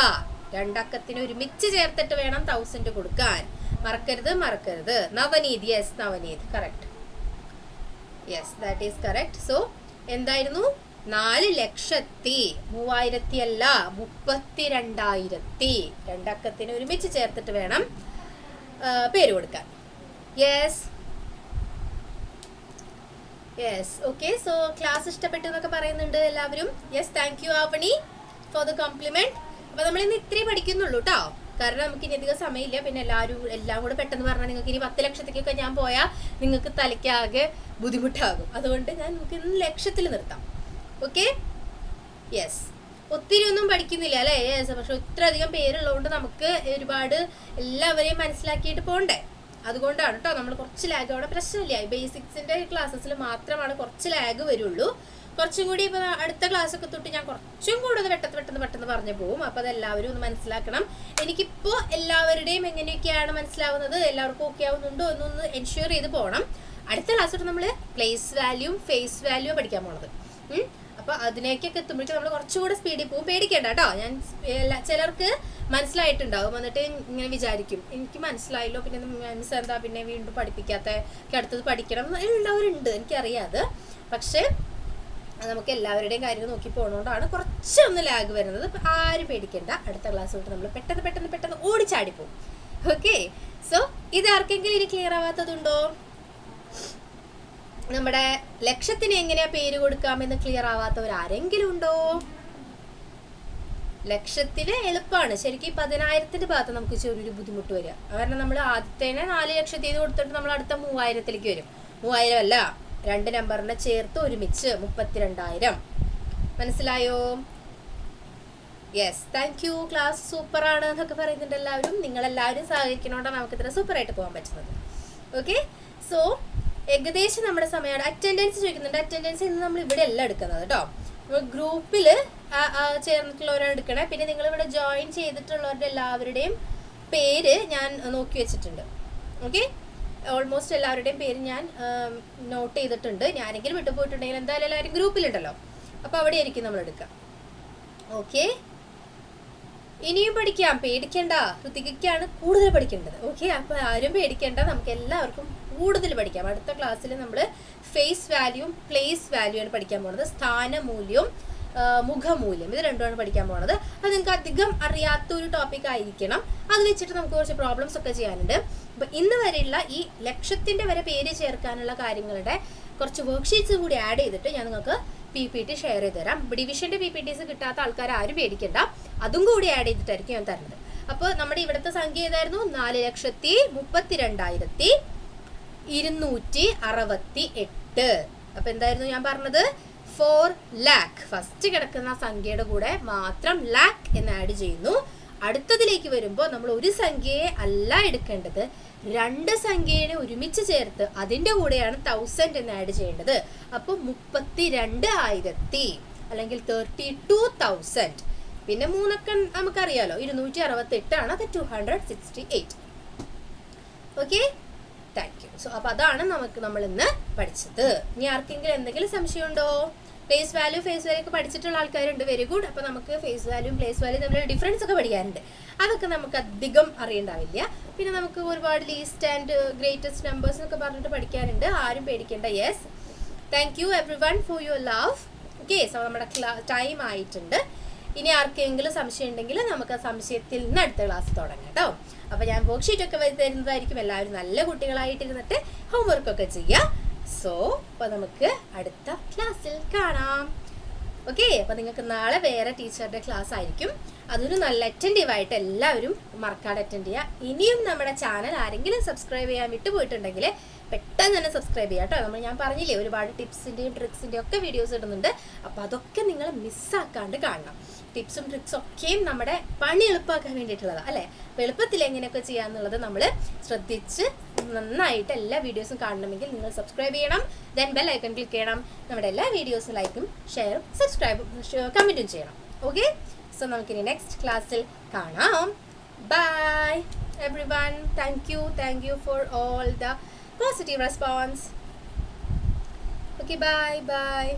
2 അക്കത്തിന് ഒരുമിച്ച് ചേർത്തിട്ട് വേണം 1000 കൊടുക്കാൻ. മറക്കരുത്. Navneeth. Yes, Navneeth, correct. Yes, that is correct. So എന്തായിരുന്നു? 4,03,000 അല്ല, 32,000. 2 അക്കത്തിന് ഒരുമിച്ച് ചേർത്തിട്ട് വേണം പേര് കൊടുക്കാൻ. Yes, okay. സോ ക്ലാസ് ഇഷ്ടപ്പെട്ടു എന്നൊക്കെ പറയുന്നുണ്ട് എല്ലാവരും. Yes, thank you Avani for the compliment. അപ്പൊ നമ്മൾ ഇന്ന് ഇത്രയും പഠിക്കുന്നുള്ളൂ കേട്ടോ. കാരണം നമുക്ക് ഇനി അധികം സമയമില്ല. പിന്നെ എല്ലാം കൂടെ പെട്ടെന്ന് പറഞ്ഞാൽ നിങ്ങൾക്ക് ഇനി 10 ലക്ഷത്തേക്കൊക്കെ ഞാൻ പോയാൽ നിങ്ങൾക്ക് തലയ്ക്കാകെ ബുദ്ധിമുട്ടാകും. അതുകൊണ്ട് നമുക്ക് ഇന്ന് ലക്ഷത്തിൽ നിർത്താം. Okay, yes. ഒത്തിരി ഒന്നും പഠിക്കുന്നില്ല അല്ലേ? യെസ്, പക്ഷെ ഇത്രയധികം പേരുള്ളതുകൊണ്ട് നമുക്ക് ഒരുപാട് എല്ലാവരെയും മനസ്സിലാക്കിയിട്ട് പോകണ്ടേ. അതുകൊണ്ടാണ് കേട്ടോ നമ്മൾ കുറച്ച് ലാഗ്. അവിടെ പ്രശ്നമില്ല. ബേസിക്സിന്റെ ക്ലാസ്സസിൽ മാത്രമാണ് കുറച്ച് ലാഗ് വരുള്ളൂ. കുറച്ചും കൂടി ഇപ്പൊ അടുത്ത ക്ലാസ് ഒക്കെ തൊട്ട് ഞാൻ കുറച്ചും കൂടുതൽ പെട്ടെന്ന് പറഞ്ഞു പോകും. അപ്പൊ അതെല്ലാവരും ഒന്ന് മനസ്സിലാക്കണം. എനിക്കിപ്പോ എല്ലാവരുടെയും എങ്ങനെയൊക്കെയാണ് മനസ്സിലാവുന്നത്, എല്ലാവർക്കും ഓക്കെ ആവുന്നുണ്ടോ എന്നൊന്ന് എൻഷുർ ചെയ്ത് പോകണം. അടുത്ത ക്ലാസ് തൊട്ട് നമ്മള് പ്ലേസ് വാല്യൂ ഫേസ് വാല്യൂ പഠിക്കാൻ പോണത്. അപ്പൊ അതിനേക്കൊക്കെ എത്തുമ്പോഴേക്കും നമ്മൾ കുറച്ചുകൂടെ സ്പീഡിൽ പോകും. പേടിക്കേണ്ട കേട്ടോ. ഞാൻ ചിലർക്ക് മനസ്സിലായിട്ടുണ്ടാവും, എന്നിട്ട് ഇങ്ങനെ വിചാരിക്കും എനിക്ക് മനസ്സിലായല്ലോ, പിന്നെ മിസ് എന്താ പിന്നെ വീണ്ടും പഠിപ്പിക്കാത്ത, അടുത്തത് പഠിക്കണം ഉള്ളവരുണ്ട്, എനിക്കറിയാതെ. പക്ഷെ നമുക്ക് എല്ലാവരുടെയും കാര്യങ്ങൾ നോക്കി പോകുന്നതുകൊണ്ടാണ് കുറച്ചൊന്ന് ലാഗ് വരുന്നത്. ആരും പേടിക്കേണ്ട. അടുത്ത ക്ലാസ് തൊട്ട് നമ്മൾ പെട്ടെന്ന് ഓടിച്ചാടിപ്പോവും. ഓക്കെ, സോ ഇത് ആർക്കെങ്കിലും ഇനി ക്ലിയർ ആവാത്തതുണ്ടോ? നമ്മുടെ ലക്ഷത്തിന് എങ്ങനെയാ പേര് കൊടുക്കാമെന്ന് ക്ലിയർ ആവാത്തവർ ആരെങ്കിലും ഉണ്ടോ? ലക്ഷത്തിന് എളുപ്പമാണ് ശരിക്കും. 10,000ന്റെ ഭാഗത്ത് നമുക്ക് ചെറിയൊരു ബുദ്ധിമുട്ട് വരിക. കാരണം നമ്മൾ ആദ്യത്തേനെ 4 ലക്ഷത്തി കൊടുത്തിട്ട് നമ്മൾ അടുത്ത 3,000ലേക്ക് വരും. 3,000 അല്ല, 2 നമ്പറിനെ ചേർത്ത് ഒരുമിച്ച് 32,000. മനസ്സിലായോ? Yes, thank you. ക്ലാസ് സൂപ്പറാണ് എന്നൊക്കെ പറയുന്നുണ്ട് എല്ലാവരും. നിങ്ങളെല്ലാവരും സഹകരിക്കണോണ്ടാണ് നമുക്ക് ഇത്ര സൂപ്പറായിട്ട് പോകാൻ പറ്റുന്നത്. ഓക്കെ, സോ ഏകദേശം നമ്മുടെ സമയമാണ്. അറ്റൻഡൻസ് ചോദിക്കുന്നുണ്ട്. അറ്റൻഡൻസ് ഇന്ന് നമ്മൾ ഇവിടെ അല്ല എടുക്കുന്നത് കേട്ടോ. ഗ്രൂപ്പിൽ ചേർന്നിട്ടുള്ളവരാണ് എടുക്കണേ. പിന്നെ നിങ്ങളിവിടെ ജോയിൻ ചെയ്തിട്ടുള്ളവരുടെ എല്ലാവരുടെയും പേര് ഞാൻ നോക്കി വെച്ചിട്ടുണ്ട്. ഓക്കെ, ഓൾമോസ്റ്റ് എല്ലാവരുടെയും പേര് ഞാൻ നോട്ട് ചെയ്തിട്ടുണ്ട്. ഞാനെങ്കിലും വിട്ടുപോയിട്ടുണ്ടെങ്കിൽ എന്തായാലും എല്ലാവരും ഗ്രൂപ്പിലുണ്ടല്ലോ, അപ്പോൾ അവിടെ ആയിരിക്കും നമ്മൾ എടുക്കുക. ഓക്കെ, ഇനിയും പഠിക്കാം, പേടിക്കണ്ട. ഋതികയ്ക്കാണ് കൂടുതൽ പഠിക്കേണ്ടത്. ഓക്കെ, അപ്പോൾ ആരും പേടിക്കേണ്ട, നമുക്ക് എല്ലാവർക്കും കൂടുതൽ പഠിക്കാം. അടുത്ത ക്ലാസ്സിൽ നമ്മൾ ഫേസ് വാല്യൂവും പ്ലേസ് വാല്യൂവാണ് പഠിക്കാൻ പോകുന്നത്. സ്ഥാനമൂല്യവും മുഖമൂല്യം, ഇത് രണ്ടുമാണ് പഠിക്കാൻ പോകുന്നത്. അത് നിങ്ങൾക്ക് അധികം അറിയാത്തൊരു ടോപ്പിക് ആയിരിക്കണം. അത് വെച്ചിട്ട് നമുക്ക് കുറച്ച് പ്രോബ്ലംസ് ഒക്കെ ചെയ്യാനുണ്ട്. അപ്പോൾ ഇന്ന് വരെയുള്ള ഈ ലക്ഷത്തിൻ്റെ വരെ പേര് ചേർക്കാനുള്ള കാര്യങ്ങളുടെ കുറച്ച് വർക്ക്ഷീറ്റ്സ് കൂടി ആഡ് ചെയ്തിട്ട് ഞാൻ നിങ്ങൾക്ക് PPT ഷെയർ ചെയ്ത് തരാം. ഡിവിഷൻ്റെ PPTs കിട്ടാത്ത ആൾക്കാർ ആരും പേടിക്കണ്ട, അതും കൂടി ആഡ് ചെയ്തിട്ടായിരിക്കും ഞാൻ തരുന്നത്. അപ്പോൾ നമ്മുടെ ഇവിടുത്തെ സംഖ്യ ഏതായിരുന്നു? 4,32,268. അപ്പോൾ എന്തായിരുന്നു ഞാൻ പറഞ്ഞത്? 4 lakh. ഫസ്റ്റ് കിടക്കുന്ന സംഖ്യയുടെ കൂടെ മാത്രം ലാക്ക് എന്ന് ആഡ് ചെയ്യുന്നു. അടുത്തതിലേക്ക് വരുമ്പോൾ നമ്മൾ ഒരു സംഖ്യയെ അല്ല എടുക്കേണ്ടത്, 2 സംഖ്യയെ ഒരുമിച്ച് ചേർത്ത് അതിൻ്റെ കൂടെയാണ് 1000 എന്ന് ആഡ് ചെയ്യേണ്ടത്. അപ്പോൾ 32,000 അല്ലെങ്കിൽ 32,000. പിന്നെ 3 നമുക്കറിയാലോ, 268 ആണ്, അത് 268. Okay, thank you. സോ അപ്പോൾ അതാണ് നമ്മൾ ഇന്ന് പഠിച്ചത്. ഇനി ആർക്കെങ്കിലും എന്തെങ്കിലും സംശയമുണ്ടോ? പ്ലേസ് വാല്യൂ ഫേസ് വാല്യൂ ഒക്കെ പഠിച്ചിട്ടുള്ള ആൾക്കാരുണ്ട്. Very good. അപ്പോൾ നമുക്ക് ഫേസ് വാല്യൂയും പ്ലേസ് വാല്യൂ തമ്മിലുള്ള ഡിഫറൻസ് ഒക്കെ പഠിക്കാനുണ്ട്. അതൊക്കെ നമുക്ക് അധികം അറിയണ്ടാവില്ല. പിന്നെ നമുക്ക് ഒരുപാട് ലീസ്റ്റ് ആൻഡ് ഗ്രേറ്റസ്റ്റ് നമ്പേഴ്സ് എന്നൊക്കെ പറഞ്ഞിട്ട് പഠിക്കാനുണ്ട്. ആരും പേടിക്കേണ്ട. Yes, thank you every one for your love. Okay, so നമ്മുടെ ടൈം ആയിട്ടുണ്ട്. ഇനി ആർക്കെങ്കിലും സംശയം ഉണ്ടെങ്കിൽ നമുക്ക് ആ സംശയത്തിൽ നിന്ന് അടുത്ത ക്ലാസ് തുടങ്ങാം കേട്ടോ. അപ്പോൾ ഞാൻ വർക്ക്ഷീറ്റ് ഒക്കെ തരുന്നതായിരിക്കും. എല്ലാവരും നല്ല കുട്ടികളായിട്ടിരുന്നിട്ട് ഹോംവർക്കൊക്കെ ചെയ്യുക. സോ അപ്പോൾ നമുക്ക് അടുത്ത ക്ലാസ്സിൽ കാണാം. ഓക്കെ, അപ്പോൾ നിങ്ങൾക്ക് നാളെ വേറെ ടീച്ചറുടെ ക്ലാസ് ആയിരിക്കും. അതൊരു നല്ല അറ്റൻറ്റീവായിട്ട് എല്ലാവരും മറക്കാതെ അറ്റൻഡ് ചെയ്യുക. ഇനിയും നമ്മുടെ ചാനൽ ആരെങ്കിലും സബ്സ്ക്രൈബ് ചെയ്യാൻ വിട്ടുപോയിട്ടുണ്ടെങ്കിൽ പെട്ടെന്ന് തന്നെ സബ്സ്ക്രൈബ് ചെയ്യാം കേട്ടോ. ഞാൻ പറഞ്ഞില്ലേ, ഒരുപാട് ടിപ്സിൻ്റെയും ട്രിക്സിൻ്റെയും ഒക്കെ വീഡിയോസ് ഇടുന്നുണ്ട്. അപ്പോൾ അതൊക്കെ നിങ്ങൾ മിസ്സാക്കാണ്ട് കാണണം. ടിപ്സും ട്രിക്സും ഒക്കെയും നമ്മുടെ പണി എളുപ്പമാക്കാൻ വേണ്ടിയിട്ടുള്ളതാണ് അല്ലേ. അപ്പോൾ എളുപ്പത്തിൽ എങ്ങനെയൊക്കെ ചെയ്യാന്നുള്ളത് നമ്മൾ ശ്രദ്ധിച്ച് നന്നായിട്ട് എല്ലാ വീഡിയോസും കാണണമെങ്കിൽ നിങ്ങൾ സബ്സ്ക്രൈബ് ചെയ്യണം. ദെൻ ബെൽ ഐക്കൺ ക്ലിക്ക് ചെയ്യണം. നമ്മുടെ എല്ലാ വീഡിയോസും ലൈക്കും ഷെയറും സബ്സ്ക്രൈബും കമൻറ്റും ചെയ്യണം. ഓക്കെ, സോ നമുക്കിനി നെക്സ്റ്റ് ക്ലാസ്സിൽ കാണാം. Bye everyone. Thank you for all the positive response. Okay, bye.